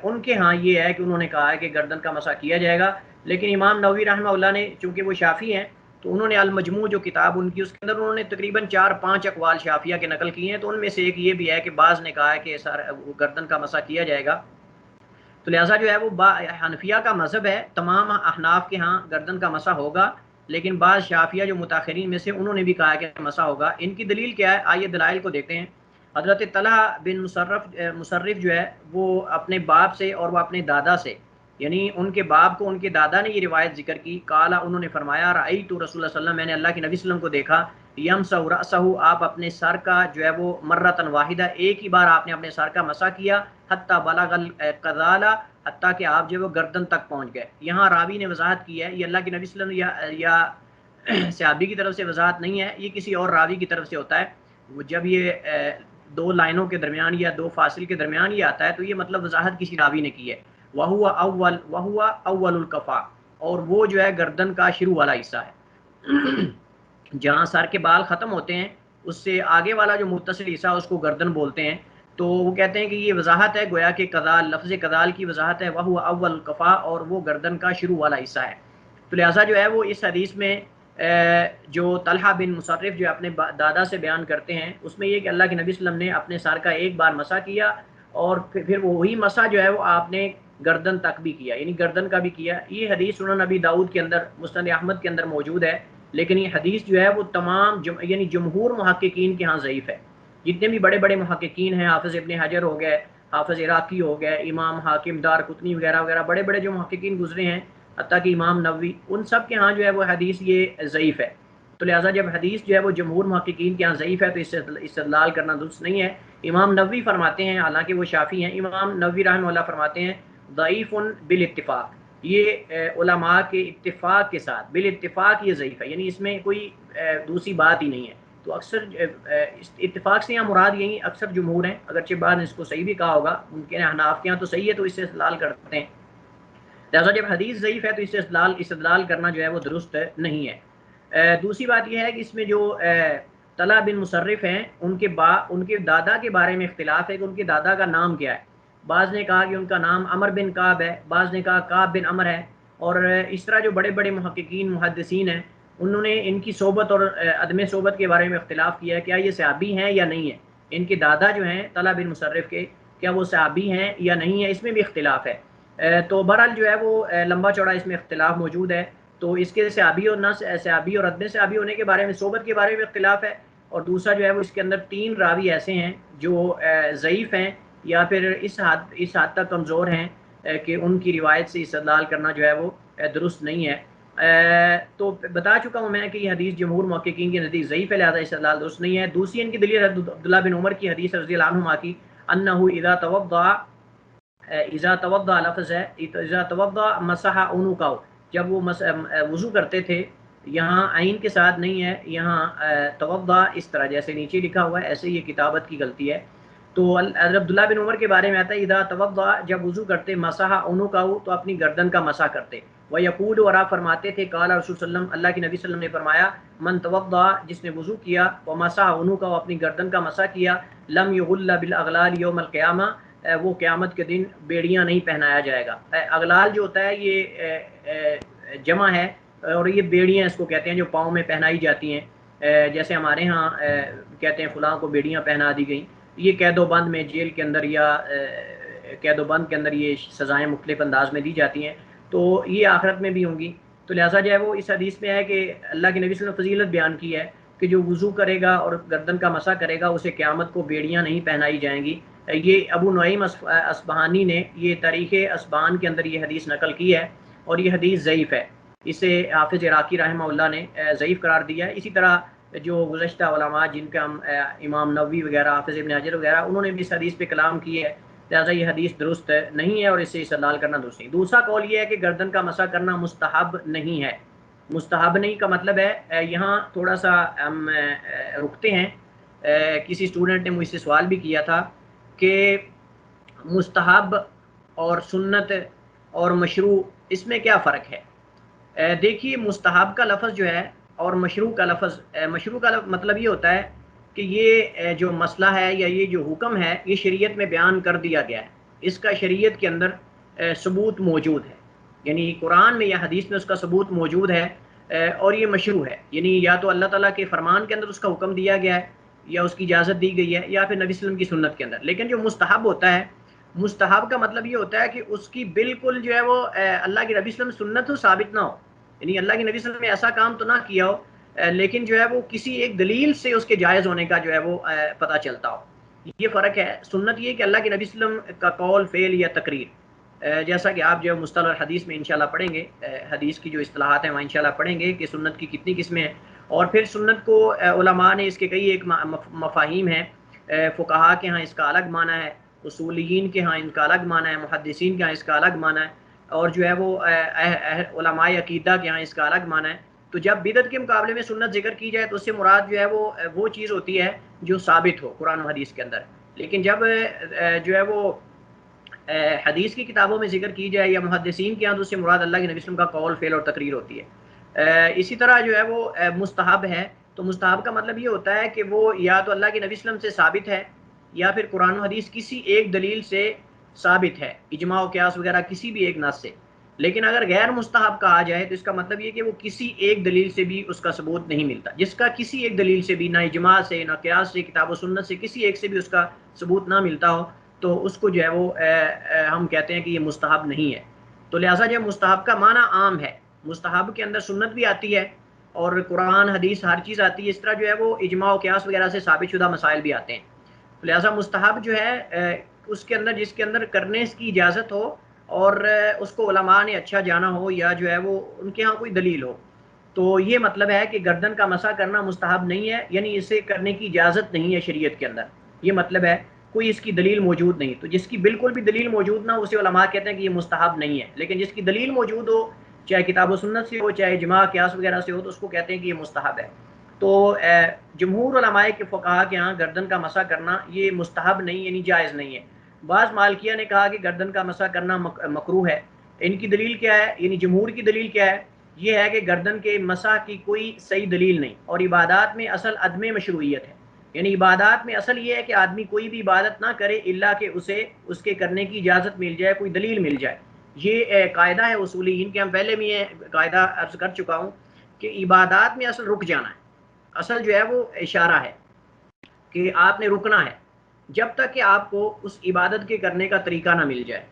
ان کے ہاں یہ ہے کہ انہوں نے کہا ہے کہ گردن کا مسح کیا جائے گا. لیکن امام نووی رحمہ اللہ نے، چونکہ وہ شافعی ہیں، تو انہوں نے المجموع جو کتاب ان کی، اس کے اندر انہوں نے تقریباً 4-5 اقوال شافعیہ کے نقل کیے ہیں. تو ان میں سے ایک یہ بھی ہے کہ بعض نے کہا ہے کہ گردن کا مسح کیا جائے گا. تو لہٰذا جو ہے وہ حنفیہ کا مذہب ہے، تمام احناف کے ہاں گردن کا مسح ہوگا، لیکن بعض شافعیہ جو متاخرین میں سے انہوں نے بھی کہا کہ مسح ہوگا. ان کی دلیل کیا ہے؟ آئیے دلائل کو دیکھتے ہیں. حضرت طلحہ بن مصرف جو ہے وہ اپنے باپ سے اور وہ اپنے دادا سے، یعنی ان کے باپ کو ان کے دادا نے یہ روایت ذکر کی، کالا انہوں نے فرمایا رأیت رسول اللہ صلی اللہ علیہ وسلم، میں نے اللہ کے نبی صلی اللہ علیہ وسلم کو دیکھا، یمسح رأسہ، آپ اپنے سر کا جو ہے وہ مرتن واحدہ، ایک ہی بار آپ نے اپنے سر کا مسح کیا، حتی بلغ القذالہ، حتیٰ کہ آپ جو ہے وہ گردن تک پہنچ گئے۔ یہاں راوی نے وضاحت کی ہے، یہ اللہ کے نبی صلی اللہ علیہ وسلم یا صحابی کی طرف سے وضاحت نہیں ہے، یہ کسی اور راوی کی طرف سے ہوتا ہے۔ جب یہ دو لائنوں کے درمیان یا دو فاصل کے درمیان یہ آتا ہے تو یہ مطلب وضاحت کسی راوی نے کی ہے۔ وَهُوَ اول الکفا، اور وہ جو ہے گردن کا شروع والا حصہ ہے، جہاں سر کے بال ختم ہوتے ہیں اس سے آگے والا جو متصل حصہ اس کو گردن بولتے ہیں۔ تو وہ کہتے ہیں کہ یہ وضاحت ہے، گویا کہ کذال، لفظ کذال کی وضاحت ہے، وَهُوَ اول الکفا، اور وہ گردن کا شروع والا حصہ ہے۔ تو لہٰذا جو ہے وہ اس حدیث میں جو طلحہ بن مصرف جو اپنے دادا سے بیان کرتے ہیں، اس میں یہ کہ اللہ کے نبی صلی اللہ علیہ وسلم نے اپنے سر کا ایک بار مسح کیا، اور پھر وہی مسح جو ہے وہ آپ نے گردن تک بھی کیا، یعنی گردن کا بھی کیا۔ یہ حدیث سنن نبی داؤد کے اندر، مسند احمد کے اندر موجود ہے، لیکن یہ حدیث جو ہے وہ تمام یعنی جمہور محققین کے ہاں ضعیف ہے۔ جتنے بھی بڑے بڑے محققین ہیں، حافظ ابن حجر ہو گئے، حافظ عراقی ہو گئے، امام حاکم دار قطنی وغیرہ وغیرہ، بڑے بڑے جو محققین گزرے ہیں، حتیٰ کہ امام نووی، ان سب کے ہاں جو ہے وہ حدیث یہ ضعیف ہے۔ تو لہٰذا جب حدیث جو ہے وہ جمہور محققین کے ہاں ضعیف ہے تو اس سے استدلال کرنا درست نہیں ہے۔ امام نووی فرماتے ہیں، حالانکہ وہ شافعی ہیں، امام نووی رحمہ اللہ فرماتے ہیں ضعیف بالاتفاق، یہ علماء کے اتفاق کے ساتھ بالاتفاق یہ ضعیف ہے، یعنی اس میں کوئی دوسری بات ہی نہیں ہے۔ تو اکثر اتفاق سے یہاں مراد یہی اکثر جمہور ہیں، اگرچہ بعد نے اس کو صحیح بھی کہا ہوگا، ممکن ہے حناف کے یہاں تو صحیح ہے تو اس سے استدلال کرتے ہیں۔ لہٰذا جب حدیث ضعیف ہے تو اس سے استدلال کرنا جو ہے وہ درست نہیں ہے۔ دوسری بات یہ ہے کہ اس میں جو طلحہ بن مصرف ہیں، ان کے دادا کے بارے میں اختلاف ہے کہ ان کے دادا کا نام کیا ہے۔ بعض نے کہا کہ ان کا نام عمر بن کعب ہے، بعض نے کہا کعب بن عمر ہے، اور اس طرح جو بڑے بڑے محققین محدثین ہیں انہوں نے ان کی صحبت اور عدم صحبت کے بارے میں اختلاف کیا ہے، کیا یہ صحابی ہیں یا نہیں ہیں، ان کے دادا جو ہیں طلحہ بن مصرف کے، کیا وہ صحابی ہیں یا نہیں ہیں، اس میں بھی اختلاف ہے۔ تو بہرحال جو ہے وہ لمبا چوڑا اس میں اختلاف موجود ہے۔ تو اس کے صحابی اور نہ صحابی اور عدم صحابی ہونے کے بارے میں، صحبت کے بارے میں اختلاف ہے، اور دوسرا جو ہے وہ اس کے اندر 3 راوی ایسے ہیں جو ضعیف ہیں یا پھر اس حد تک کمزور ہیں کہ ان کی روایت سے استدلال کرنا جو ہے وہ درست نہیں ہے۔ تو بتا چکا ہوں میں کہ یہ حدیث جمہور محققین کی نزدیک ضعیف ہے، لہذا استدلال درست نہیں ہے۔ دوسری ان کی دلیل عبداللہ بن عمر کی حدیث رضی اللہ عنہما کی، انہ اذا توضا لفظ ہے، اذا توضا مسح عنقہ، جب وہ وضو کرتے تھے، یہاں عین کے ساتھ نہیں ہے، یہاں توضا اس طرح جیسے نیچے لکھا ہوا ہے ایسے یہ کتابت کی غلطی ہے۔ تو عبداللہ بن عمر کے بارے میں آتا ہے اذا توضا، جب وضو کرتے، مسح عنقہ، تو اپنی گردن کا مسح کرتے، ویقول، اور آپ فرماتے تھے، قال رسول صلی اللہ علیہ وسلم، اللہ کے نبی صلی اللہ علیہ وسلم نے فرمایا، من توضا، جس نے وضو کیا، ومسح عنقہ، اپنی گردن کا مسح کیا، لم یغل بالاغلال یوم القیامہ، وہ قیامت کے دن بیڑیاں نہیں پہنایا جائے گا۔ اغلال جو ہوتا ہے یہ جمع ہے، اور یہ بیڑیاں اس کو کہتے ہیں جو پاؤں میں پہنائی جاتی ہیں، جیسے ہمارے ہاں کہتے ہیں فلاں کو بیڑیاں پہنا دی گئیں، یہ قید و بند میں جیل کے اندر یا قید و بند کے اندر یہ سزائیں مختلف انداز میں دی جاتی ہیں، تو یہ آخرت میں بھی ہوں گی۔ تو لہٰذا جو ہے وہ اس حدیث میں ہے کہ اللہ کے نبی صلی اللہ علیہ وسلم فضیلت بیان کی ہے کہ جو وضو کرے گا اور گردن کا مسح کرے گا اسے قیامت کو بیڑیاں نہیں پہنائی جائیں گی۔ یہ ابو نعیم اصبہانی نے یہ تاریخ اصبہان کے اندر یہ حدیث نقل کی ہے، اور یہ حدیث ضعیف ہے، اسے حافظ عراقی رحمہ اللہ نے ضعیف قرار دیا ہے۔ اسی طرح جو گزشتہ علماء جن کا ہم امام نووی وغیرہ، حافظ ابن حجر وغیرہ، انہوں نے بھی اس حدیث پہ کلام کی ہے، لہٰذا یہ حدیث درست نہیں ہے اور اس سے استدلال کرنا درست نہیں۔ دوسرا قول یہ ہے کہ گردن کا مسح کرنا مستحب نہیں ہے۔ مستحب نہیں کا مطلب ہے، یہاں تھوڑا سا ہم رکتے ہیں، کسی اسٹوڈنٹ نے مجھ سے سوال بھی کیا تھا کہ مستحب اور سنت اور مشروع اس میں کیا فرق ہے۔ دیکھیے مستحب کا لفظ جو ہے اور مشروع کا لفظ، مشروع کا مطلب یہ ہوتا ہے کہ یہ جو مسئلہ ہے یا یہ جو حکم ہے یہ شریعت میں بیان کر دیا گیا ہے، اس کا شریعت کے اندر ثبوت موجود ہے، یعنی قرآن میں یا حدیث میں اس کا ثبوت موجود ہے، اور یہ مشروع ہے، یعنی یا تو اللہ تعالیٰ کے فرمان کے اندر اس کا حکم دیا گیا ہے یا اس کی اجازت دی گئی ہے، یا پھر نبی صلی اللہ علیہ وسلم کی سنت کے اندر۔ لیکن جو مستحب ہوتا ہے، مستحب کا مطلب یہ ہوتا ہے کہ اس کی بالکل جو ہے وہ اللہ کے نبی صلی اللہ علیہ وسلم سنت ہو، ثابت نہ ہو، یعنی اللہ کے نبی صلی اللہ علیہ وسلم نے ایسا کام تو نہ کیا ہو، لیکن جو ہے وہ کسی ایک دلیل سے اس کے جائز ہونے کا جو ہے وہ پتہ چلتا ہو۔ یہ فرق ہے. سنت یہ کہ اللہ کے نبی صلی اللہ علیہ وسلم کا قول، فعل یا تقریر، جیسا کہ آپ جو مصطلح حدیث میں انشاءاللہ پڑھیں گے، حدیث کی جو اصطلاحات ہیں وہاں انشاءاللہ پڑھیں گے کہ سنت کی کتنی قسمیں ہیں. اور پھر سنت کو علماء نے اس کے کئی ایک مفاہیم ہیں. فقہاء کے ہاں اس کا الگ معنی ہے، اصولیین کے ہاں ان کا الگ معنی ہے، محدثین کے ہاں اس کا الگ معنی ہے، اور جو ہے وہ علماء عقیدہ کے ہاں اس کا الگ معنی ہے. تو جب بدعت کے مقابلے میں سنت ذکر کی جائے تو اس سے مراد جو ہے وہ چیز ہوتی ہے جو ثابت ہو قرآن و حدیث کے اندر. لیکن جب جو ہے وہ حدیث کی کتابوں میں ذکر کی جائے یا محدثین کے یہاں تو اس سے مراد اللہ کے نبی صلی اللہ علیہ وسلم کا قول، فعل اور تقریر ہوتی ہے. اسی طرح جو ہے وہ مستحب ہے. تو مستحب کا مطلب یہ ہوتا ہے کہ وہ یا تو اللہ کے نبی صلی اللہ علیہ وسلم سے ثابت ہے یا پھر قرآن و حدیث کسی ایک دلیل سے ثابت ہے، اجماع و قیاس وغیرہ کسی بھی ایک نص سے. لیکن اگر غیر مستحب کہا جائے تو اس کا مطلب یہ کہ وہ کسی ایک دلیل سے بھی اس کا ثبوت نہیں ملتا. جس کا کسی ایک دلیل سے بھی، نہ اجماع سے، نہ قیاس سے، کتاب و سنت سے کسی ایک سے بھی اس کا ثبوت نہ ملتا ہو تو اس کو جو ہے وہ ہم کہتے ہیں کہ یہ مستحب نہیں ہے. تو لہٰذا جو مستحب کا معنی عام ہے، مستحب کے اندر سنت بھی آتی ہے اور قرآن حدیث ہر چیز آتی ہے. اس طرح جو ہے وہ اجماع و قیاس وغیرہ سے ثابت شدہ مسائل بھی آتے ہیں. لہٰذا مستحب جو ہے اس کے اندر جس کے اندر کرنے کی اجازت ہو اور اس کو علماء نے اچھا جانا ہو یا جو ہے وہ ان کے ہاں کوئی دلیل ہو. تو یہ مطلب ہے کہ گردن کا مسح کرنا مستحب نہیں ہے، یعنی اسے کرنے کی اجازت نہیں ہے شریعت کے اندر. یہ مطلب ہے کوئی اس کی دلیل موجود نہیں. تو جس کی بالکل بھی دلیل موجود نہ ہو اسے علماء کہتے ہیں کہ یہ مستحب نہیں ہے. لیکن جس کی دلیل موجود ہو، چاہے کتاب و سنت سے ہو، چاہے اجماع قیاس وغیرہ سے ہو، تو اس کو کہتے ہیں کہ یہ مستحب ہے. تو جمہور علماء کے فقہا کے ہاں گردن کا مسح کرنا یہ مستحب نہیں، یعنی جائز نہیں ہے. بعض مالکیہ نے کہا کہ گردن کا مسح کرنا مکروہ ہے. ان کی دلیل کیا ہے؟ یعنی جمہور کی دلیل کیا ہے؟ یہ ہے کہ گردن کے مسح کی کوئی صحیح دلیل نہیں، اور عبادات میں اصل عدم مشروعیت ہے. یعنی عبادات میں اصل یہ ہے کہ آدمی کوئی بھی عبادت نہ کرے الا کہ اسے اس کے کرنے کی اجازت مل جائے، کوئی دلیل مل جائے. یہ قاعدہ ہے اصولیین کے. ہم پہلے بھی یہ قاعدہ عرض کر چکا ہوں کہ عبادات میں اصل رک جانا ہے. اصل جو ہے وہ اشارہ ہے کہ آپ نے رکنا ہے جب تک کہ آپ کو اس عبادت کے کرنے کا طریقہ نہ مل جائے،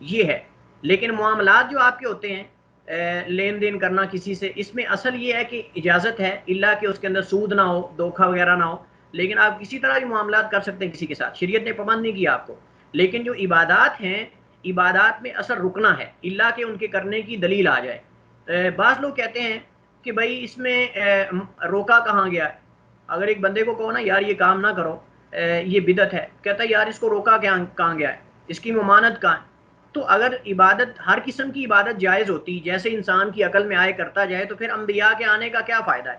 یہ ہے. لیکن معاملات جو آپ کے ہوتے ہیں، لین دین کرنا کسی سے، اس میں اصل یہ ہے کہ اجازت ہے الا کہ اس کے اندر سود نہ ہو، دھوکہ وغیرہ نہ ہو. لیکن آپ کسی طرح بھی معاملات کر سکتے ہیں کسی کے ساتھ، شریعت نے پابند نہیں کیا آپ کو. لیکن جو عبادات ہیں، عبادات میں اثر رکنا ہے الا کہ ان کے کرنے کی دلیل آ جائے. بعض لوگ کہتے ہیں کہ بھائی اس میں روکا کہاں گیا ہے؟ اگر ایک بندے کو کہو نا یار یہ کام نہ کرو، یہ بدعت ہے، کہتا ہے یار اس کو روکا کہاں گیا ہے، اس کی ممانعت کہاں ہے؟ تو اگر عبادت، ہر قسم کی عبادت جائز ہوتی جیسے انسان کی عقل میں آئے کرتا جائے تو پھر انبیاء کے آنے کا کیا فائدہ ہے؟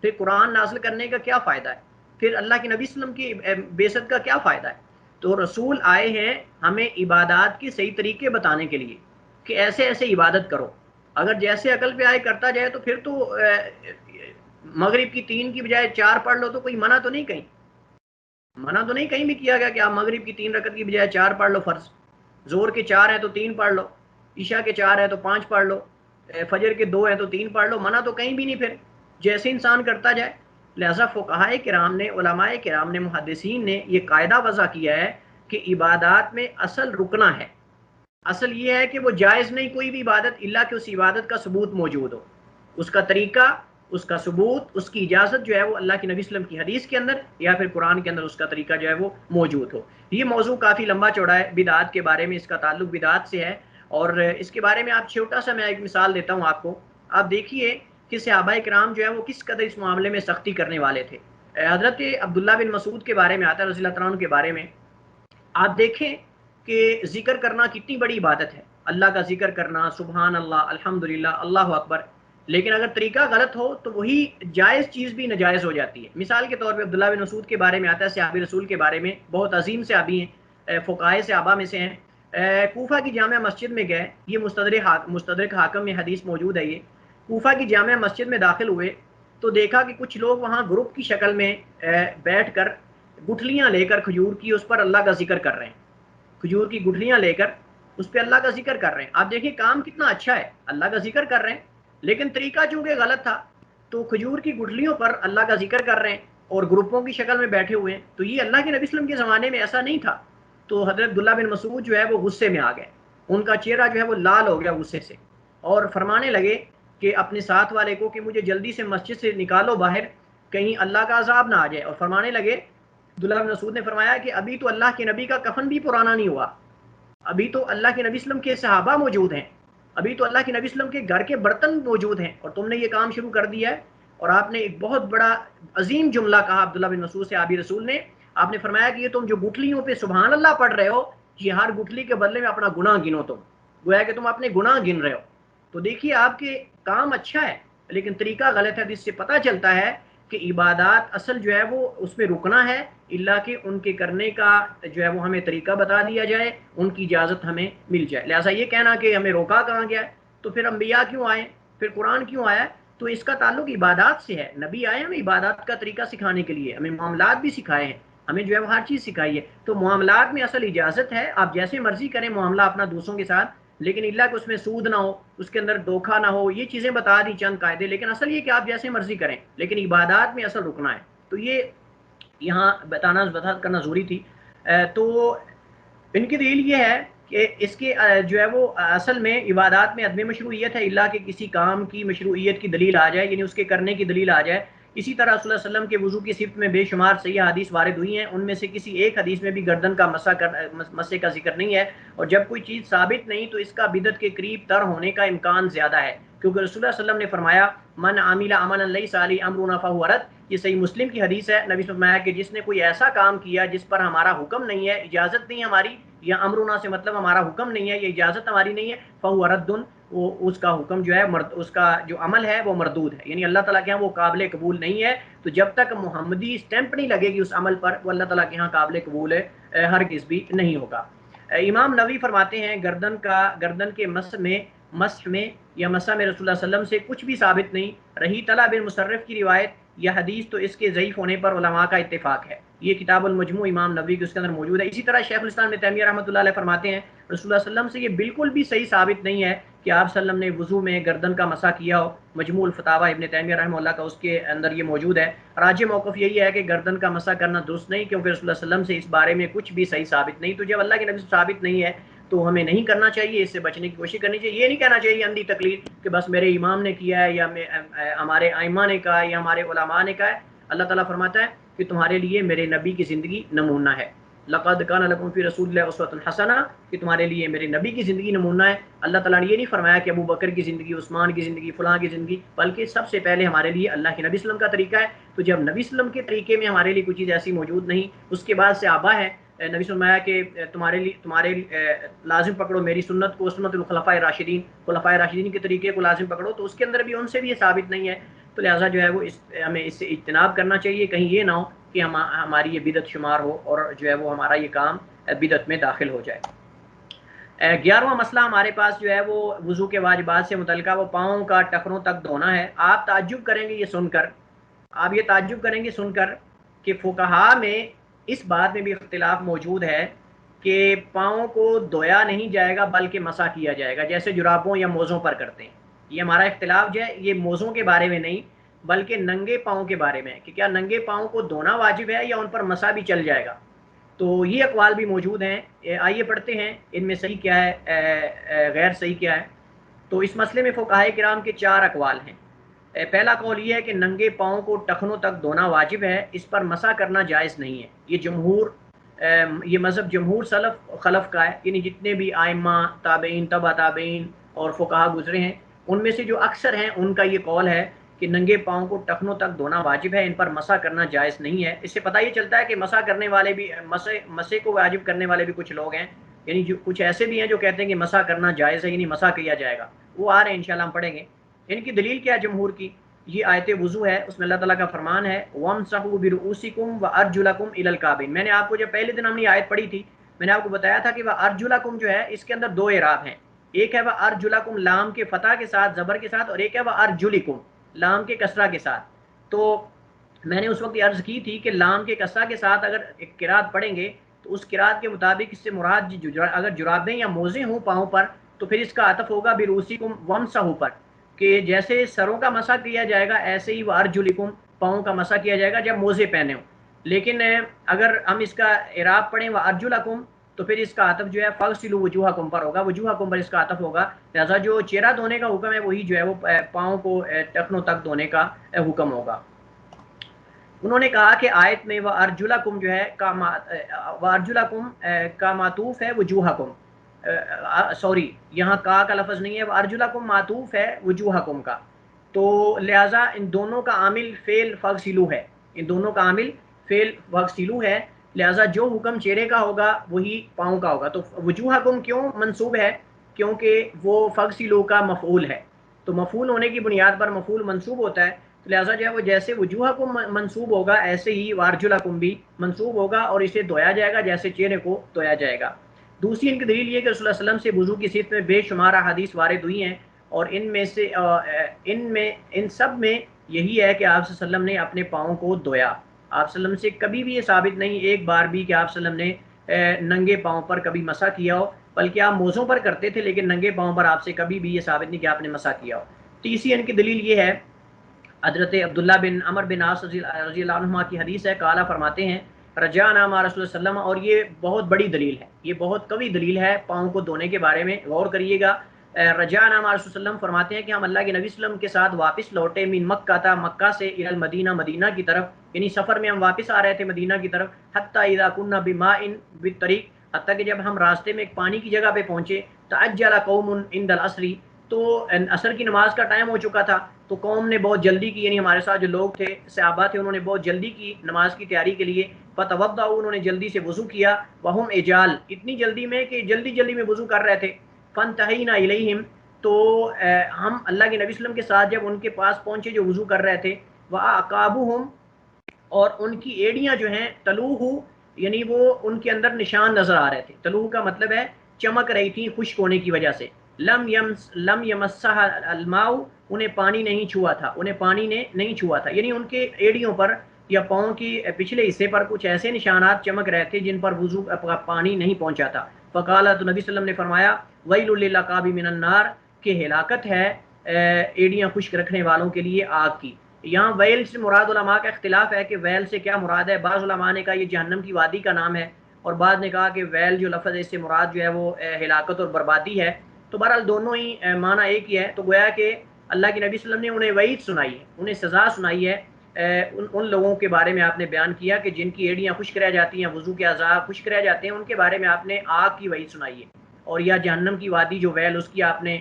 پھر قرآن نازل کرنے کا کیا فائدہ ہے؟ پھر اللہ کے نبی صلی اللہ علیہ وسلم کی بعثت کا کیا فائدہ ہے؟ تو رسول آئے ہیں ہمیں عبادات کے صحیح طریقے بتانے کے لیے کہ ایسے ایسے عبادت کرو. اگر جیسے عقل پہ آئے کرتا جائے تو پھر تو مغرب کی 3 کی بجائے 4 پڑھ لو، تو کوئی منع تو نہیں، کہیں بھی کیا گیا کہ آپ مغرب کی 3 رکعت کی بجائے 4 پڑھ لو فرض. زور کے 4 ہیں تو 3 پڑھ لو، عشاء کے 4 ہیں تو 5 پڑھ لو، فجر کے 2 ہیں تو 3 پڑھ لو. منع تو کہیں بھی نہیں، پھر جیسے انسان کرتا جائے. لہذا فقہاء کرام نے، علماء کرام نے، محدثین نے یہ قاعدہ وضع کیا ہے کہ عبادات میں اصل رکنا ہے. اصل یہ ہے کہ وہ جائز نہیں کوئی بھی عبادت الا کہ اس عبادت کا ثبوت موجود ہو، اس کا طریقہ، اس کا ثبوت، اس کی اجازت جو ہے وہ اللہ کی نبی صلی اللہ علیہ وسلم کی حدیث کے اندر یا پھر قرآن کے اندر اس کا طریقہ جو ہے وہ موجود ہو. یہ موضوع کافی لمبا چوڑا ہے بدعات کے بارے میں، اس کا تعلق بدعات سے ہے. اور اس کے بارے میں آپ چھوٹا سا میں ایک مثال دیتا ہوں آپ کو. آپ دیکھیے کہ صحابہ کرام جو ہے وہ کس قدر اس معاملے میں سختی کرنے والے تھے. حضرت عبداللہ بن مسعود کے بارے میں آتا ہے، رضی اللہ عنہ کے بارے میں. آپ دیکھیں کہ ذکر کرنا کتنی بڑی عبادت ہے، اللہ کا ذکر کرنا، سبحان اللہ، الحمدللہ، اللہ اکبر. لیکن اگر طریقہ غلط ہو تو وہی جائز چیز بھی ناجائز ہو جاتی ہے. مثال کے طور پہ عبداللہ بن مسعود کے بارے میں آتا ہے، صحابی رسول کے بارے میں، بہت عظیم صحابی ہیں، فقہائے صحابہ میں سے ہیں. کوفہ کی جامع مسجد میں گئے، یہ مستدرک حاکم میں حدیث موجود ہے. یہ کوفہ کی جامع مسجد میں داخل ہوئے تو دیکھا کہ کچھ لوگ وہاں گروپ کی شکل میں بیٹھ کر گٹھلیاں لے کر کھجور کی، اس پر اللہ کا ذکر کر رہے ہیں. کھجور کی گٹھلیاں لے کر اس پہ اللہ کا ذکر کر رہے ہیں. آپ دیکھیں کام کتنا اچھا ہے، اللہ کا ذکر کر رہے ہیں، لیکن طریقہ چونکہ غلط تھا تو کھجور کی گٹھلیوں پر اللہ کا ذکر کر رہے ہیں اور گروپوں کی شکل میں بیٹھے ہوئے ہیں. تو یہ اللہ کے نبی صلی اللہ علیہ وسلم کے زمانے میں ایسا نہیں تھا. تو حضرت عبداللہ بن مسعود جو ہے وہ غصے میں آ گئے، ان کا چہرہ جو ہے وہ لال ہو گیا غصے سے، اور فرمانے لگے کہ اپنے ساتھ والے کو کہ مجھے جلدی سے مسجد سے نکالو باہر، کہیں اللہ کا عذاب نہ آ جائے. اور فرمانے لگے عبداللہ بن مسعود نے فرمایا کہ ابھی تو اللہ کے نبی کا کفن بھی پرانا نہیں ہوا، ابھی تو اللہ کے نبی صلی اللہ علیہ وسلم کے صحابہ موجود ہیں، ابھی تو اللہ کے نبی صلی اللہ علیہ وسلم کے گھر کے برتن موجود ہیں، اور تم نے یہ کام شروع کر دیا ہے۔ اور آپ نے ایک بہت بڑا عظیم جملہ کہا عبداللہ بن مسعود سے آبی رسول نے، آپ نے فرمایا کہ یہ تم جو گٹھلیوں پہ سبحان اللہ پڑھ رہے ہو، یہ ہر گٹھلی کے بدلے میں اپنا گناہ گنو، تم گویا کہ تم اپنے گناہ گن رہے ہو۔ تو دیکھیے آپ کے کام اچھا ہے لیکن طریقہ غلط ہے، جس سے پتہ چلتا ہے کہ عبادات اصل جو ہے وہ اس میں رکنا ہے، اللہ کہ ان کے کرنے کا جو ہے وہ ہمیں طریقہ بتا دیا جائے، ان کی اجازت ہمیں مل جائے۔ لہٰذا یہ کہنا کہ ہمیں روکا کہاں گیا ہے، تو پھر انبیاء کیوں آئے، پھر قرآن کیوں آیا؟ تو اس کا تعلق عبادات سے ہے، نبی آئے ہمیں عبادات کا طریقہ سکھانے کے لیے، ہمیں معاملات بھی سکھائے ہیں، ہمیں جو ہے وہ ہر چیز سکھائی ہے۔ تو معاملات میں اصل اجازت ہے، آپ جیسے مرضی کریں معاملہ اپنا دوسروں کے ساتھ، لیکن اللہ کہ اس میں سود نہ ہو، اس کے اندر دھوکہ نہ ہو، یہ چیزیں بتا دی چند قاعدے، لیکن اصل یہ کہ آپ جیسے مرضی کریں، لیکن عبادات میں اصل رکنا ہے۔ تو یہ یہاں بتا کرنا ضروری تھی۔ تو ان کی دلیل یہ ہے کہ اس کے جو ہے وہ اصل میں عبادات میں عدم مشروعیت ہے، اللہ کہ کسی کام کی مشروعیت کی دلیل آ جائے، یعنی اس کے کرنے کی دلیل آ جائے۔ اسی طرح رسول اللہ صلی اللہ علیہ وسلم کے وضو کی صفت میں بے شمار صحیح حدیث وارد ہوئی ہیں، ان میں سے کسی ایک حدیث میں بھی گردن کا مسح کا ذکر نہیں ہے، اور جب کوئی چیز ثابت نہیں تو اس کا بدعت کے قریب تر ہونے کا امکان زیادہ ہے، کیونکہ رسول اللہ صلی اللہ علیہ وسلم نے فرمایا من عمل عملا لیس علیہ امرنا فہو رد، یہ صحیح مسلم کی حدیث ہے۔ نبی صلی اللہ علیہ وسلم کہ جس نے کوئی ایسا کام کیا جس پر ہمارا حکم نہیں ہے، اجازت نہیں ہماری، یا امرنا سے مطلب ہمارا حکم نہیں ہے، یہ اجازت ہماری نہیں ہے، فہو رد، وہ اس کا حکم جو ہے اس کا جو عمل ہے وہ مردود ہے، یعنی اللہ تعالیٰ کے ہاں وہ قابل قبول نہیں ہے۔ تو جب تک محمدی اسٹیمپ نہیں لگے گی اس عمل پر، وہ اللہ تعالیٰ کے ہاں قابل قبول ہے، ہرگز بھی نہیں ہوگا۔ امام نووی فرماتے ہیں گردن کے مسح میں یا مسح میں رسول اللہ صلی اللہ علیہ وسلم سے کچھ بھی ثابت نہیں رہی۔ طلحہ بن مصرف کی روایت یا حدیث تو اس کے ضعیف ہونے پر علماء کا اتفاق ہے، یہ کتاب المجموع امام نووی کے اس کے اندر موجود ہے۔ اسی طرح شیخ الاسلام ابن تیمیہ رحمۃ اللہ علیہ فرماتے ہیں رسول اللہ صلی اللہ علیہ وسلم سے یہ بالکل بھی صحیح ثابت نہیں ہے کہ آپ صلی اللہ علیہ وسلم نے وضو میں گردن کا مسح کیا ہو، مجموع الفتاوی ابن تیمیہ رحمہ اللہ کا اس کے اندر یہ موجود ہے۔ راجح موقف یہی ہے کہ گردن کا مسح کرنا درست نہیں، کیونکہ رسول اللہ صلی اللہ علیہ وسلم سے اس بارے میں کچھ بھی صحیح ثابت نہیں، تو جب اللہ کے نبی سے ثابت نہیں ہے تو ہمیں نہیں کرنا چاہیے، اس سے بچنے کی کوشش کرنی چاہیے۔ یہ نہیں کہنا چاہیے اندھی تقلید کہ بس میرے امام نے کیا ہے یا ہمارے ائمہ نے کہا ہے یا ہمارے علماء نے کہا ہے۔ اللہ تعالیٰ فرماتا ہے کہ تمہارے لیے میرے نبی کی زندگی نمونہ ہے، لقد کان لکم فی رسول اللہ اسوۃ حسنہ، کہ تمہارے لیے میرے نبی کی زندگی نمونہ ہے۔ اللہ تعالیٰ نے یہ نہیں فرمایا کہ ابو بکر کی زندگی، عثمان کی زندگی، فلاں کی زندگی، بلکہ سب سے پہلے ہمارے لیے اللہ کے نبی صلی اللہ علیہ وسلم کا طریقہ ہے۔ تو جب نبی صلی اللہ علیہ وسلم کے طریقے میں ہمارے لیے کوئی چیز ایسی موجود نہیں، اس کے بعد صحابہ ہے، نبی صلی اللہ علیہ وسلم کہ تمہارے لازم پکڑو میری سنت کو، سنت الخلفاء الراشدین، خلفاء راشدین کے طریقے کو لازم پکڑو، تو اس کے اندر بھی ان سے بھی یہ ثابت نہیں ہے۔ تو لہٰذا جو ہے وہ ہمیں اس سے اجتناب کرنا چاہیے، کہیں یہ نہ ہو کہ ہماری یہ بدعت شمار ہو اور جو ہے وہ ہمارا یہ کام بدعت میں داخل ہو جائے۔ 11واں مسئلہ ہمارے پاس جو ہے وہ وضو کے واجبات سے متعلقہ وہ پاؤں کا ٹخنوں تک دھونا ہے۔ آپ تعجب کریں گے یہ سن کر، آپ یہ تعجب کریں گے سن کر کہ فقہاء میں اس بات میں بھی اختلاف موجود ہے کہ پاؤں کو دھویا نہیں جائے گا بلکہ مسح کیا جائے گا، جیسے جرابوں یا موزوں پر کرتے ہیں۔ یہ ہمارا اختلاف جو ہے یہ موزوں کے بارے میں نہیں بلکہ ننگے پاؤں کے بارے میں، کہ کیا ننگے پاؤں کو دھونا واجب ہے یا ان پر مسح بھی چل جائے گا۔ تو یہ اقوال بھی موجود ہیں، آئیے پڑھتے ہیں ان میں صحیح کیا ہے غیر صحیح کیا ہے۔ تو اس مسئلے میں فقہاء کرام کے 4 اقوال ہیں۔ پہلا قول یہ ہے کہ ننگے پاؤں کو ٹخنوں تک دھونا واجب ہے، اس پر مسح کرنا جائز نہیں ہے۔ یہ مذہب جمہور سلف خلف کا ہے، یعنی جتنے بھی ائمہ، تابعین، تبع تابعین اور فقہاء گزرے ہیں ان میں سے جو اکثر ہیں ان کا یہ قول ہے کہ ننگے پاؤں کو ٹخنوں تک دھونا واجب ہے، ان پر مسح کرنا جائز نہیں ہے۔ اس سے پتہ یہ چلتا ہے کہ مسح کرنے والے بھی مسح کو واجب کرنے والے بھی کچھ لوگ ہیں، یعنی جو کچھ ایسے بھی ہیں جو کہتے ہیں کہ مسح کرنا جائز ہے، یعنی مسح کیا جائے گا، وہ آ رہے ہیں انشاءاللہ ہم پڑھیں گے۔ ان کی دلیل کیا ہے جمہور کی؟ یہ آیت وضو ہے، اس میں اللہ تعالیٰ کا فرمان ہے وَامْسَحُوا بِرُؤُوسِكُمْ وَأَرْجُلَكُمْ إِلَى الْكَعْبَيْن۔ میں نے آپ کو جب پہلے دن ہم نے آیت پڑھی تھی میں نے آپ کو بتایا تھا کہ وَأَرْجُلَكُمْ جو ہے اس کے اندر 2 اعراب ہیں، ایک ہے وَأَرْجُلَكُمْ لام کے فتح کے ساتھ زبر کے ساتھ، اور ایک ہے وَأَرْجُلِكُمْ لام کے کسرہ کے ساتھ۔ تو میں نے اس وقت یہ عرض کی تھی کہ لام کے کسرہ کے ساتھ اگر ایک قرات پڑھیں گے تو اس قرات کے مطابق اس سے مراد اگر جرابیں یا موزے ہوں پاؤں پر تو پھر اس کا عطف ہوگا برؤوسکم وامسحوا پر، کہ جیسے سروں کا مسح کیا جائے گا ایسے ہی وارجلکم پاؤں کا مسح کیا جائے گا جب موزے پہنے ہوں۔ لیکن اگر ہم اس کا اعراب پڑھیں وارجلکم تو پھر اس کا عطف جو ہے فاغسلوا وجوہکم پر ہوگا، وجوہکم پر اس کا عطف ہوگا، لہذا جو چہرہ دھونے کا حکم ہے وہی جو ہے وہ پاؤں کو ٹخنوں تک دھونے کا حکم ہوگا۔ انہوں نے کہا کہ آیت میں وَأَرْجُلَكُمْ جو ہے وَأَرْجُلَكُمْ کا معطوف ہے وجوہکم، سوری یہاں کا لفظ نہیں ہے، وَأَرْجُلَكُمْ معطوف ہے وجوہکم کا، تو لہٰذا ان دونوں کا عامل فعل فاغسلوا ہے، ان دونوں کا عامل فعل فاغسلوا ہے، لہٰذا جو حکم چہرے کا ہوگا وہی پاؤں کا ہوگا۔ تو وجوہکم کیوں منصوب ہے؟ کیونکہ وہ فاغسلوا کا مفعول ہے، تو مفعول ہونے کی بنیاد پر مفعول منصوب ہوتا ہے، تو لہٰذا جو ہے وہ جیسے وجوہکم منصوب ہوگا ایسے ہی وارجلکم بھی منصوب ہوگا، اور اسے دھویا جائے گا جیسے چہرے کو دھویا جائے گا۔ دوسری ان کی دلیل یہ کہ رسول اللہ علیہ وسلم سے وضو کی صفت میں بے شمار حدیث وارد ہوئی ہیں، اور ان سب میں یہی ہے کہ آپ صلی اللہ علیہ وسلم نے اپنے پاؤں کو دھویا۔ آپ صلی اللہ علیہ وسلم سے کبھی بھی یہ ثابت نہیں ایک بار بھی کہ آپ صلی اللہ علیہ وسلم نے ننگے پاؤں پر کبھی مسح کیا ہو، بلکہ آپ موزوں پر کرتے تھے لیکن ننگے پاؤں پر آپ سے کبھی بھی یہ ثابت نہیں کہ آپ نے مسح کیا ہو۔ تیسری ان کی دلیل یہ ہے، حضرت عبداللہ بن عمر بن عاص رضی اللہ عنہما کی حدیث ہے، قالا فرماتے ہیں رجعنا مع رسول اللہ صلی اللہ علیہ وسلم، اور یہ بہت بڑی دلیل ہے، یہ بہت قوی دلیل ہے پاؤں کو دھونے کے بارے میں، غور کریے گا۔ رجعنا مع رسول اللہ صلی اللہ علیہ وسلم فرماتے ہیں کہ ہم اللہ کے نبی صلی اللہ علیہ وسلم کے ساتھ واپس لوٹے، من مکہ تھا، مکہ سے الی المدینہ، مدینہ کی طرف، یعنی سفر میں ہم واپس آ رہے تھے مدینہ کی طرف، حتی اذا کنا بماء بالطریق، حتیٰ کہ جب ہم راستے میں ایک پانی کی جگہ پہ پہنچے، تعجل قوم عند العصر، تو عصر کی نماز کا ٹائم ہو چکا تھا، تو قوم نے بہت جلدی کی، یعنی ہمارے ساتھ جو لوگ تھے صحابہ تھے انہوں نے بہت جلدی کی نماز کی تیاری کے لیے، فتوضؤ، انہوں نے جلدی سے وضو کیا، وہم اجال، اتنی جلدی میں کہ جلدی جلدی میں وضو کر رہے تھے، فانتہینا الیہم، تو ہم اللہ کے نبی صلی اللہ علیہ وسلم کے ساتھ جب ان کے پاس پہنچے جو وضو کر رہے تھے، وَأَعْقَابُهُمْ، اور ان کی ایڑیاں جو ہیں تلوہ، یعنی وہ ان کے اندر نشان نظر آ رہے تھے، تلوہ کا مطلب ہے چمک رہی تھی خشک ہونے کی وجہ سے، لم یمسھا الماء، انہیں پانی نہیں چھوا تھا، انہیں پانی نے نہیں چھوا تھا، یعنی ان کے ایڑیوں پر یا پاؤں کی پچھلے حصے پر کچھ ایسے نشانات چمک رہے تھے جن پر وضو پانی نہیں پہنچا تھا۔ فقال، تو نبی صلی اللہ علیہ وسلم نے فرمایا ویل للعقاب من النار، کہ ہلاکت ہے ایڑیاں خشک رکھنے والوں کے لیے آگ کی۔ یہاں ویل سے مراد علماء کا اختلاف ہے کہ ویل سے کیا مراد ہے، بعض علماء نے کہا یہ جہنم کی وادی کا نام ہے، اور بعض نے کہا کہ ویل جو لفظ ہے اس سے مراد جو ہے وہ ہلاکت اور بربادی ہے، تو بہرحال دونوں ہی معنی ایک ہی ہے۔ تو گویا کہ اللہ کے نبی صلی اللہ علیہ وسلم نے انہیں وعید سنائی ہے، انہیں سزا سنائی ہے، ان لوگوں کے بارے میں آپ نے بیان کیا کہ جن کی ایڑیاں خشک رہ جاتی ہیں، وضو کے اعضاء خشک رہ جاتے ہیں، ان کے بارے میں آپ نے آگ کی وعید سنائی ہے، اور یا جہنم کی وادی جو ویل اس کی آپ نے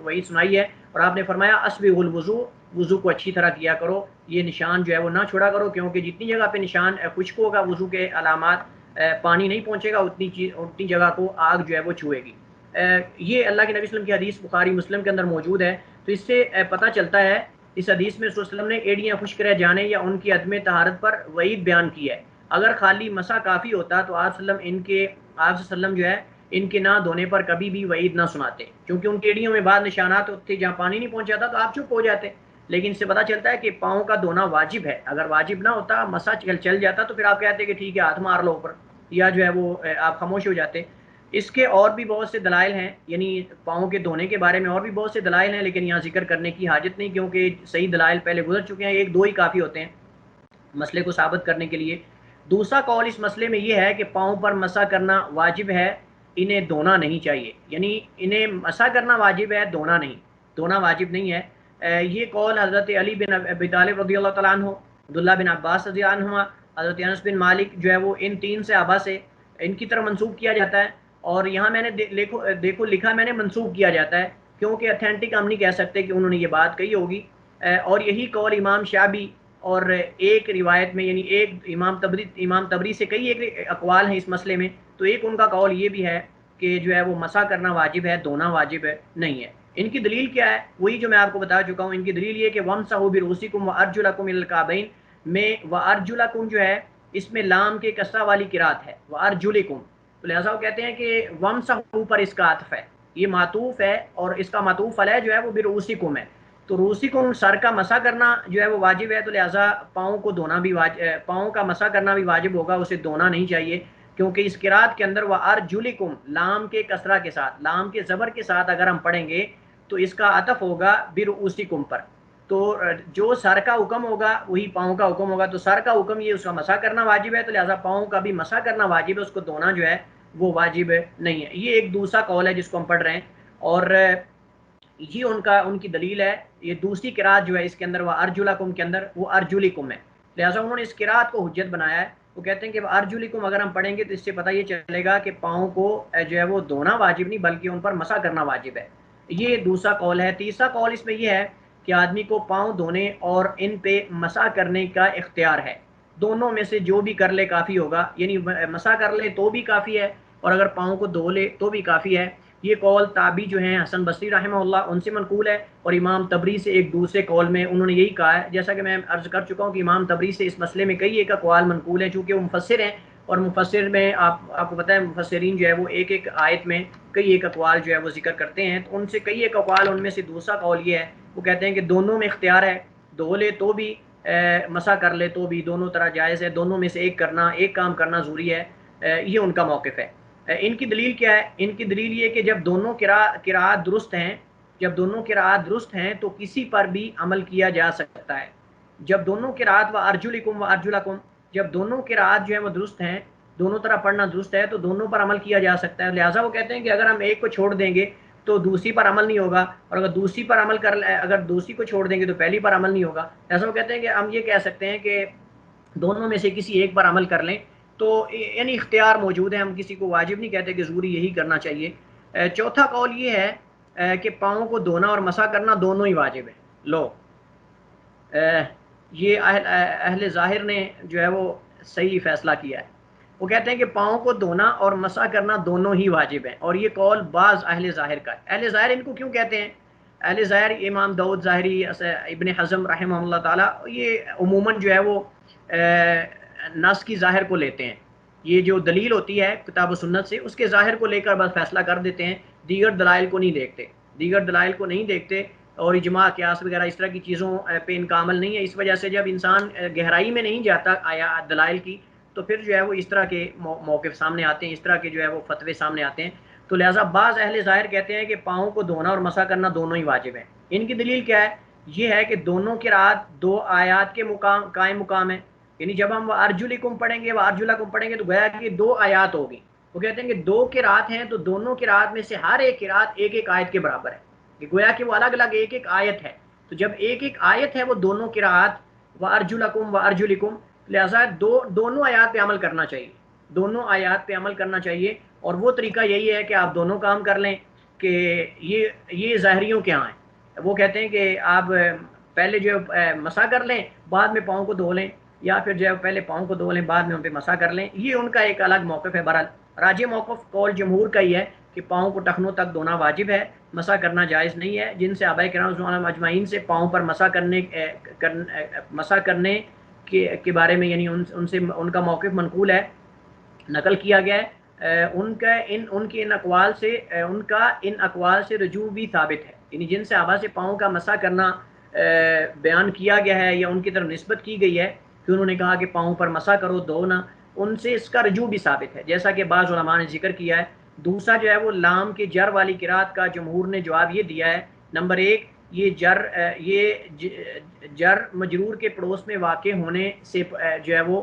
وعید سنائی ہے، اور آپ نے فرمایا اسبغ الوضو، وضو کو اچھی طرح کیا کرو، یہ نشان جو ہے وہ نہ چھوڑا کرو، کیونکہ جتنی جگہ پہ نشان خشک ہوگا وضو کے علامات پانی نہیں پہنچے گا، اتنی جگہ کو آگ جو ہے وہ چھوئے گی۔ یہ اللہ کے نبی صلی اللہ علیہ وسلم کی حدیث بخاری مسلم کے اندر موجود ہے، تو اس سے پتہ چلتا ہے اس حدیث میں رسول اللہ علیہ وسلم نے ایڑیاں خشک رہ جانے یا ان کی عدم طہارت پر وعید بیان کی ہے۔ اگر خالی مسح کافی ہوتا تو آپ صلی اللہ علیہ وسلم جو ہے ان کے نہ دھونے پر کبھی بھی وعید نہ سناتے، کیونکہ ان کی ایڑیوں میں بعض نشانات ہوتے تھے جہاں پانی نہیں پہنچا تھا تو آپ چپ ہو جاتے، لیکن اس سے پتہ چلتا ہے کہ پاؤں کا دھونا واجب ہے، اگر واجب نہ ہوتا مسح چل جاتا تو پھر آپ کہتے کہ ٹھیک ہے ہاتھ مار لو اوپر، یا جو ہے وہ آپ خاموش ہو جاتے۔ اس کے اور بھی بہت سے دلائل ہیں، یعنی پاؤں کے دھونے کے بارے میں اور بھی بہت سے دلائل ہیں، لیکن یہاں ذکر کرنے کی حاجت نہیں کیونکہ صحیح دلائل پہلے گزر چکے ہیں، ایک دو ہی کافی ہوتے ہیں مسئلے کو ثابت کرنے کے لیے۔ دوسرا قول اس مسئلے میں یہ ہے کہ پاؤں پر مسح کرنا واجب ہے، انہیں دھونا نہیں چاہیے، یعنی انہیں مسح کرنا واجب ہے، دھونا نہیں، دھونا واجب نہیں ہے۔ یہ قول حضرت علی بن ابی طالب رضی اللہ تعالیٰ عنہ، عبداللہ بن عباس رضی اللہ عنہما، حضرت انس بن مالک جو ہے وہ ان تین صحابہ سے ان کی طرف منسوب کیا جاتا ہے، اور یہاں میں نے دیکھو لکھا میں نے منسوب کیا جاتا ہے، کیونکہ اتھینٹک ہم نہیں کہہ سکتے کہ انہوں نے یہ بات کہی ہوگی، اور یہی قول امام شعبی اور ایک روایت میں، یعنی ایک امام تبری سے کئی ایک اقوال ہیں اس مسئلے میں، تو ایک ان کا قول یہ بھی ہے کہ جو ہے وہ مسح کرنا واجب ہے، دھونا واجب ہے نہیں ہے۔ ان کی دلیل کیا ہے؟ وہی جو میں آپ کو بتا چکا ہوں، ان کی دلیل یہ کہ وَامْسَحُوا بِرُؤُوسِكُمْ وَأَرْجُلَكُمْ إِلَى الْكَعْبَيْنِ میں وَأَرْجُلَكُمْ جو ہے اس میں لام کے کسرہ والی قرات ہے، وَأَرْجُلِكُمْ، تو لہٰذا وہ کہتے ہیں کہ وَامْسَحُوا پر اس کا عطف ہے، یہ معطوف ہے، اور اس کا معطوف علیہ جو ہے وہ بِرُؤُوسِكُمْ ہے، تو رؤوسکم سر کا مسح کرنا جو ہے وہ واجب ہے، تو لہٰذا پاؤں کو دھونا بھی پاؤں کا مسح کرنا بھی واجب ہوگا، اسے دھونا نہیں چاہیے، کیونکہ اس قرات کے اندر وَأَرْجُلِكُمْ لام کے کسرہ کے ساتھ، لام کے زبر کے ساتھ اگر ہم پڑھیں گے تو اس کا عطف ہوگا بِرُؤُوسِكُمْ پر، تو جو سر کا حکم ہوگا وہی پاؤں کا حکم ہوگا، تو سر کا حکم یہ اس کا مسح کرنا واجب ہے، تو لہٰذا پاؤں کا بھی مسح کرنا واجب ہے، اس کو دھونا جو ہے وہ واجب نہیں ہے۔ یہ ایک دوسرا قول ہے جس کو ہم پڑھ رہے ہیں، اور یہ ان کی دلیل ہے۔ یہ دوسری قرات جو ہے اس کے اندر وہ ارجلکم کے اندر وہ ارجلکم ہے، لہٰذا انہوں نے اس قرات کو حجت بنایا ہے. وہ کہتے ہیں کہ ارجلکم اگر ہم پڑھیں گے تو اس سے پتہ یہ چلے گا کہ پاؤں کو جو ہے وہ دھونا واجب نہیں بلکہ ان پر مسح کرنا واجب ہے. یہ دوسرا قول ہے. تیسرا قول اس میں یہ ہے کہ آدمی کو پاؤں دھونے اور ان پہ مسح کرنے کا اختیار ہے. دونوں میں سے جو بھی کر لے کافی ہوگا، یعنی مسح کر لے تو بھی کافی ہے اور اگر پاؤں کو دھو لے تو بھی کافی ہے. یہ قول تابعی جو ہیں حسن بصری رحمہ اللہ ان سے منقول ہے، اور امام طبری سے ایک دوسرے قول میں انہوں نے یہی کہا ہے. جیسا کہ میں عرض کر چکا ہوں کہ امام طبری سے اس مسئلے میں کئی ایک اقوال منقول ہیں، چونکہ وہ مفسر ہیں، اور مفسر میں آپ کو پتہ ہے مفسرین جو ہے وہ ایک ایک آیت میں کئی ایک اقوال جو ہے وہ ذکر کرتے ہیں. تو ان سے کئی ایک اقوال، ان میں سے دوسرا قول یہ ہے، وہ کہتے ہیں کہ دونوں میں اختیار ہے، دھو لے تو بھی مسح کر لے تو بھی، دونوں طرح جائز ہے. دونوں میں سے ایک کام کرنا ضروری ہے. یہ ان کا موقف ہے. ان کی دلیل کیا ہے؟ ان کی دلیل یہ کہ جب دونوں قراءات درست ہیں تو کسی پر بھی عمل کیا جا سکتا ہے. جب دونوں قراءات و ارجلکم و ارجلکم، جب دونوں قراءات جو ہیں وہ درست ہیں، دونوں طرح پڑھنا درست ہے، تو دونوں پر عمل کیا جا سکتا ہے. لہٰذا وہ کہتے ہیں کہ اگر ہم ایک کو چھوڑ دیں گے تو دوسری پر عمل نہیں ہوگا، اور اگر دوسری کو چھوڑ دیں گے تو پہلی پر عمل نہیں ہوگا. لہٰذا وہ کہتے ہیں کہ ہم یہ کہہ سکتے ہیں کہ دونوں میں سے کسی ایک پر عمل کر لیں تو یعنی اختیار موجود ہے. ہم کسی کو واجب نہیں کہتے کہ ضروری یہی کرنا چاہیے. چوتھا قول یہ ہے کہ پاؤں کو دھونا اور مسح کرنا دونوں ہی واجب ہیں. لو یہ اہل ظاہر نے جو ہے وہ صحیح فیصلہ کیا ہے. وہ کہتے ہیں کہ پاؤں کو دھونا اور مسح کرنا دونوں ہی واجب ہیں، اور یہ قول بعض اہل ظاہر کا ہے. اہل ظاہر ان کو کیوں کہتے ہیں؟ اہل ظاہر امام داؤد ظاہری، ابن حزم رحمہ اللہ تعالیٰ، یہ عموماً جو ہے وہ نص کی ظاہر کو لیتے ہیں. یہ جو دلیل ہوتی ہے کتاب و سنت سے، اس کے ظاہر کو لے کر بس فیصلہ کر دیتے ہیں، دیگر دلائل کو نہیں دیکھتے اور اجماع قیاس وغیرہ اس طرح کی چیزوں پہ ان کا عمل نہیں ہے. اس وجہ سے جب انسان گہرائی میں نہیں جاتا آیا دلائل کی، تو پھر جو ہے وہ اس طرح کے موقف سامنے آتے ہیں، اس طرح کے جو ہے وہ فتوے سامنے آتے ہیں. تو لہٰذا بعض اہل ظاہر کہتے ہیں کہ پاؤں کو دھونا اور مسح کرنا دونوں ہی واجب ہیں. ان کی دلیل کیا ہے؟ یہ ہے کہ دونوں قرات دو آیات کے قائم مقام ہے. یعنی جب ہم ارجلکم پڑھیں گے ارجلکم پڑھیں گے تو گویا کہ دو آیات ہوگی. وہ کہتے ہیں کہ دو قرات ہیں تو دونوں قرات میں سے ہر ایک قرات ایک ایک آیت کے برابر ہے، کہ گویا کہ وہ الگ الگ ایک ایک آیت ہے. تو جب ایک ایک آیت ہے وہ دونوں قرات وارجلکم وارجلکم، لہذا دونوں آیات پہ عمل کرنا چاہیے. اور وہ طریقہ یہی ہے کہ آپ دونوں کام کر لیں، کہ یہ ظاہریوں کے ہاں ہیں. وہ کہتے ہیں کہ آپ پہلے جو مسح کر لیں، بعد میں پاؤں کو دھو لیں، یا پھر جو ہے پہلے پاؤں کو دھو لیں بعد میں ان پہ مسح کر لیں. یہ ان کا ایک الگ موقف ہے. بہرحال راجح موقف قول جمہور کا ہی ہے کہ پاؤں کو ٹخنوں تک دھونا واجب ہے، مسح کرنا جائز نہیں ہے. جن سے آباء کرام رضوان اللہ اجمعین سے پاؤں پر مسح کرنے کے بارے میں، یعنی ان کا موقف منقول ہے، نقل کیا گیا ہے. ان کے ان اقوال سے رجوع بھی ثابت ہے. یعنی جن صحابہ سے پاؤں کا مسح کرنا بیان کیا گیا ہے یا ان کی طرف نسبت کی گئی ہے کہ انہوں نے کہا کہ پاؤں پر مسح کرو، دھونا، ان سے اس کا رجوع بھی ثابت ہے، جیسا کہ بعض علماء نے ذکر کیا ہے. دوسرا جو ہے وہ لام کے جر والی قرات کا جمہور نے جواب یہ دیا ہے. نمبر ایک، یہ جر مجرور کے پڑوس میں واقع ہونے سے جو ہے وہ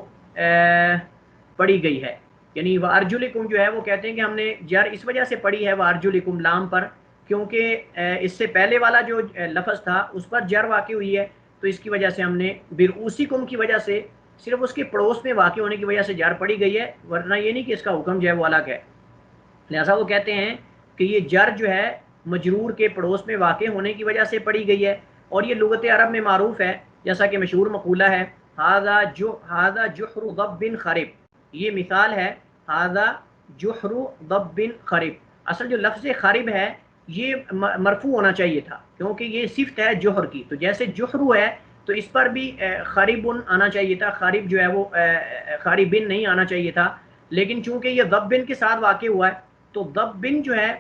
پڑھی گئی ہے. یعنی وارجلکم جو ہے وہ کہتے ہیں کہ ہم نے جر اس وجہ سے پڑھی ہے وارجلکم لام پر، کیونکہ اس سے پہلے والا جو لفظ تھا اس پر جر واقع ہوئی ہے، تو اس کی وجہ سے ہم نے برؤسکم کی وجہ سے، صرف اس کے پڑوس میں واقع ہونے کی وجہ سے جر پڑی گئی ہے، ورنہ یہ نہیں کہ اس کا حکم جو ہے وہ الگ ہے. لہٰذا وہ کہتے ہیں کہ یہ جر جو ہے مجرور کے پڑوس میں واقع ہونے کی وجہ سے پڑی گئی ہے. اور یہ لغت عرب میں معروف ہے، جیسا کہ مشہور مقولہ ہے، ھذا جحر ضب خرب. یہ مثال ہے ھذا جحر ضب خرب. اصل جو لفظ خرب ہے یہ مرفوع ہونا چاہیے تھا، کیونکہ یہ صفت ہے جوہر کی. تو جیسے جوہرو ہے تو اس پر بھی خریبن آنا چاہیے تھا، خارب جو ہے وہ خاربن نہیں آنا چاہیے تھا. لیکن چونکہ یہ ضبن کے ساتھ واقع ہوا ہے تو ضبن جو ہے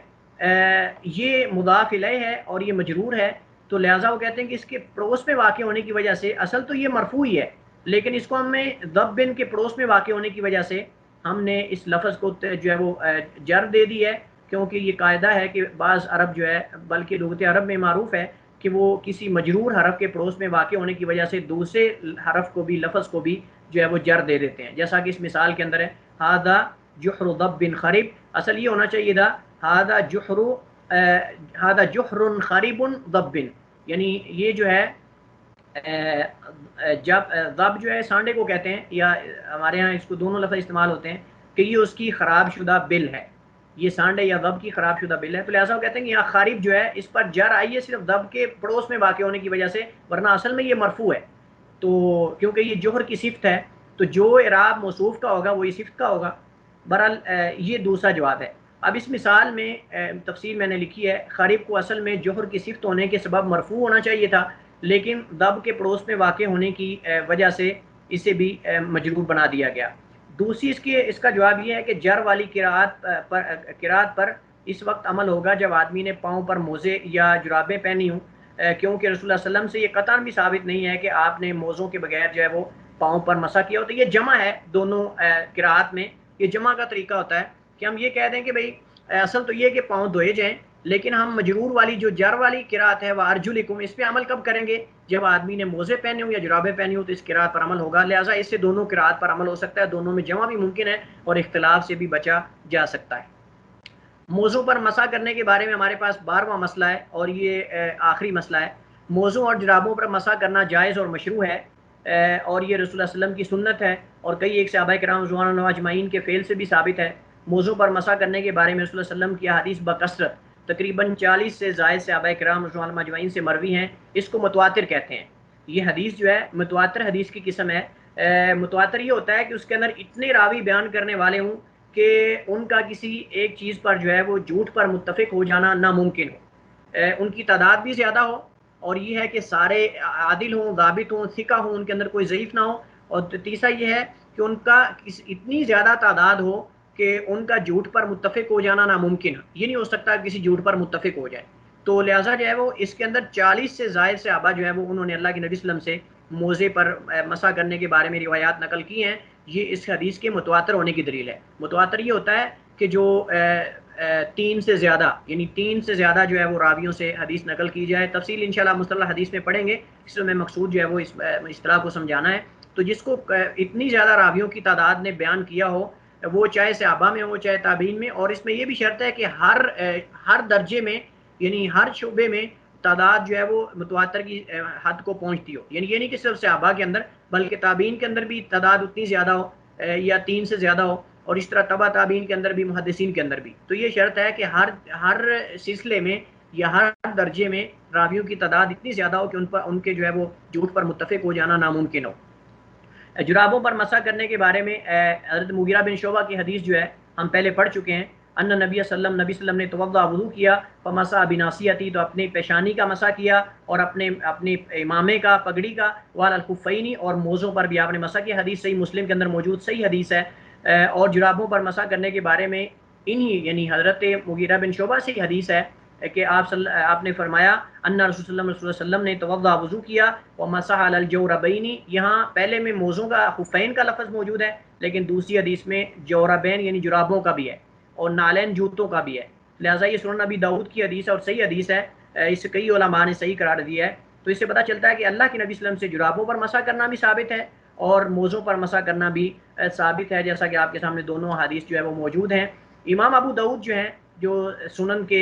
یہ مضاف الیہ ہے اور یہ مجرور ہے. تو لہٰذا وہ کہتے ہیں کہ اس کے پڑوس میں واقع ہونے کی وجہ سے، اصل تو یہ مرفوع ہی ہے لیکن اس کو ہم نے ضبن کے پڑوس میں واقع ہونے کی وجہ سے ہم نے اس لفظ کو جو ہے وہ جر دے دی ہے. کیونکہ یہ قاعدہ ہے کہ بعض عرب جو ہے، بلکہ لغت عرب میں معروف ہے کہ وہ کسی مجرور حرف کے پڑوس میں واقع ہونے کی وجہ سے دوسرے حرف کو بھی، لفظ کو بھی جو ہے وہ جر دے دیتے ہیں، جیسا کہ اس مثال کے اندر ہے ھذا جحر ضب خرب. اصل یہ ہونا چاہیے تھا ھذا جحر خرب ضب، یعنی یہ جو ہے جب ضب جو ہے سانڈے کو کہتے ہیں، یا ہمارے ہاں اس کو دونوں لفظ استعمال ہوتے ہیں کہ یہ اس کی خراب شدہ بل ہے، یہ سانڈے یا ضب کی خراب شدہ بل ہے، تو لہٰذا وہ کہتے ہیں کہ یہاں خارب جو ہے اس پر جر آئی ہے صرف ضب کے پڑوس میں واقع ہونے کی وجہ سے، ورنہ اصل میں یہ مرفوع ہے، تو کیونکہ یہ جوہر کی صفت ہے تو جو اعراب موصوف کا ہوگا وہی صفت کا ہوگا۔ بہرحال یہ دوسرا جواب ہے۔ اب اس مثال میں تفسیر میں نے لکھی ہے، خارب کو اصل میں جوہر کی صفت ہونے کے سبب مرفوع ہونا چاہیے تھا، لیکن ضب کے پڑوس میں واقع ہونے کی وجہ سے اسے بھی مجرور بنا دیا گیا۔ دوسری اس کا جواب یہ ہے کہ جر والی قراءت پر اس وقت عمل ہوگا جب آدمی نے پاؤں پر موزے یا جرابیں پہنی ہوں، کیونکہ رسول اللہ صلی اللہ علیہ وسلم سے یہ قطعاً بھی ثابت نہیں ہے کہ آپ نے موزوں کے بغیر جو ہے وہ پاؤں پر مسح کیا ہو۔ تو یہ جمع ہے دونوں قراءت میں، یہ جمع کا طریقہ ہوتا ہے کہ ہم یہ کہہ دیں کہ بھئی اصل تو یہ کہ پاؤں دھوئے جائیں، لیکن ہم مجرور والی جو جر والی قراءت ہے وہ ارجلکم، اس پہ عمل کب کریں گے؟ جب آدمی نے موزے پہنے ہوں یا جرابیں پہنی ہوں تو اس قراءت پر عمل ہوگا، لہٰذا اس سے دونوں قراءت پر عمل ہو سکتا ہے، دونوں میں جمع بھی ممکن ہے اور اختلاف سے بھی بچا جا سکتا ہے۔ موضوع پر مسح کرنے کے بارے میں ہمارے پاس 12واں مسئلہ ہے اور یہ آخری مسئلہ ہے۔ موزوں اور جرابوں پر مسح کرنا جائز اور مشروع ہے، اور یہ رسول اللہ صلی اللہ علیہ وسلم کی سنت ہے اور کئی ایک صحابہ کرام رضوان اللہ اجمعین کے فعل سے بھی ثابت ہے۔ موضوع پر مسح کرنے کے بارے میں رسول اللہ صلی اللہ علیہ وسلم کی احادیث بکثرت تقریباً 40 سے زائد صحابہ کرام رضوان اللہ اجمعین سے مروی ہیں، اس کو متواتر کہتے ہیں۔ یہ حدیث جو ہے متواتر حدیث کی قسم ہے۔ متواتر یہ ہوتا ہے کہ اس کے اندر اتنے راوی بیان کرنے والے ہوں کہ ان کا کسی ایک چیز پر جو ہے وہ جھوٹ پر متفق ہو جانا ناممکن ہو، ان کی تعداد بھی زیادہ ہو، اور یہ ہے کہ سارے عادل ہوں، ضابط ہوں، ثقہ ہوں، ان کے اندر کوئی ضعیف نہ ہو، اور تیسرا یہ ہے کہ ان کا اتنی زیادہ تعداد ہو کہ ان کا جھوٹ پر متفق ہو جانا ناممکن ہے، یہ نہیں ہو سکتا کسی جھوٹ پر متفق ہو جائے۔ تو لہٰذا جو ہے وہ اس کے اندر 40 سے زائد صحابہ جو ہے وہ انہوں نے اللہ کے نبی صلی اللہ علیہ وسلم سے موزے پر مسح کرنے کے بارے میں روایات نقل کی ہیں، یہ اس حدیث کے متواتر ہونے کی دلیل ہے۔ متواتر یہ ہوتا ہے کہ جو 3 سے زیادہ، یعنی 3 سے زیادہ جو ہے وہ راویوں سے حدیث نقل کی جائے۔ تفصیل انشاءاللہ مصطلح حدیث میں پڑھیں گے، اس میں مقصود جو ہے وہ اس اصطلاح کو سمجھانا ہے۔ تو جس کو اتنی زیادہ راویوں کی تعداد نے بیان کیا ہو، وہ چاہے صحابہ میں ہو چاہے تابعین میں، اور اس میں یہ بھی شرط ہے کہ ہر درجے میں، یعنی ہر شعبے میں تعداد جو ہے وہ متواتر کی حد کو پہنچتی ہو، یعنی یہ نہیں کہ صرف صحابہ کے اندر بلکہ تابعین کے اندر بھی تعداد اتنی زیادہ ہو یا 3 سے زیادہ ہو، اور اس طرح تبع تابعین کے اندر بھی، محدثین کے اندر بھی۔ تو یہ شرط ہے کہ ہر سلسلے میں یا ہر درجے میں راویوں کی تعداد اتنی زیادہ ہو کہ ان کے جو ہے وہ جھوٹ پر متفق ہو جانا ناممکن ہو۔ جرابوں پر مسح کرنے کے بارے میں حضرت مغیرہ بن شعبہ کی حدیث جو ہے ہم پہلے پڑھ چکے ہیں، ان نبی صلی اللہ علیہ وسلم نے توضأ وضو کیا، فمسح بناصیتی، تو اپنی پیشانی کا مسح کیا اور اپنے امامے کا، پگڑی کا، وعلی الخفین، اور موزوں پر بھی آپ نے مسح کیا۔ حدیث صحیح مسلم کے اندر موجود صحیح حدیث ہے۔ اور جرابوں پر مسح کرنے کے بارے میں انہی یعنی حضرت مغیرہ بن شعبہ سے حدیث ہے کہ آپ نے فرمایا ان رسول اللہ صلی اللہ علیہ وسلم نے توضأ وضو کیا ومسح علی الجوربین، یہاں پہلے میں موزوں کا، خفین کا لفظ موجود ہے، لیکن دوسری حدیث میں جوربین یعنی جرابوں کا بھی ہے اور نالین جوتوں کا بھی ہے، لہٰذا یہ سنن ابی داؤد کی حدیث ہے اور صحیح حدیث ہے، اس کئی علماء نے صحیح قرار دیا ہے۔ تو اس سے پتہ چلتا ہے کہ اللہ کے نبی صلی اللہ علیہ وسلم سے جرابوں پر مسح کرنا بھی ثابت ہے اور موزوں پر مسح کرنا بھی ثابت ہے، جیسا کہ آپ کے سامنے دونوں حدیث جو ہے وہ موجود ہیں۔ امام ابو داؤد جو ہیں، جو سنن کے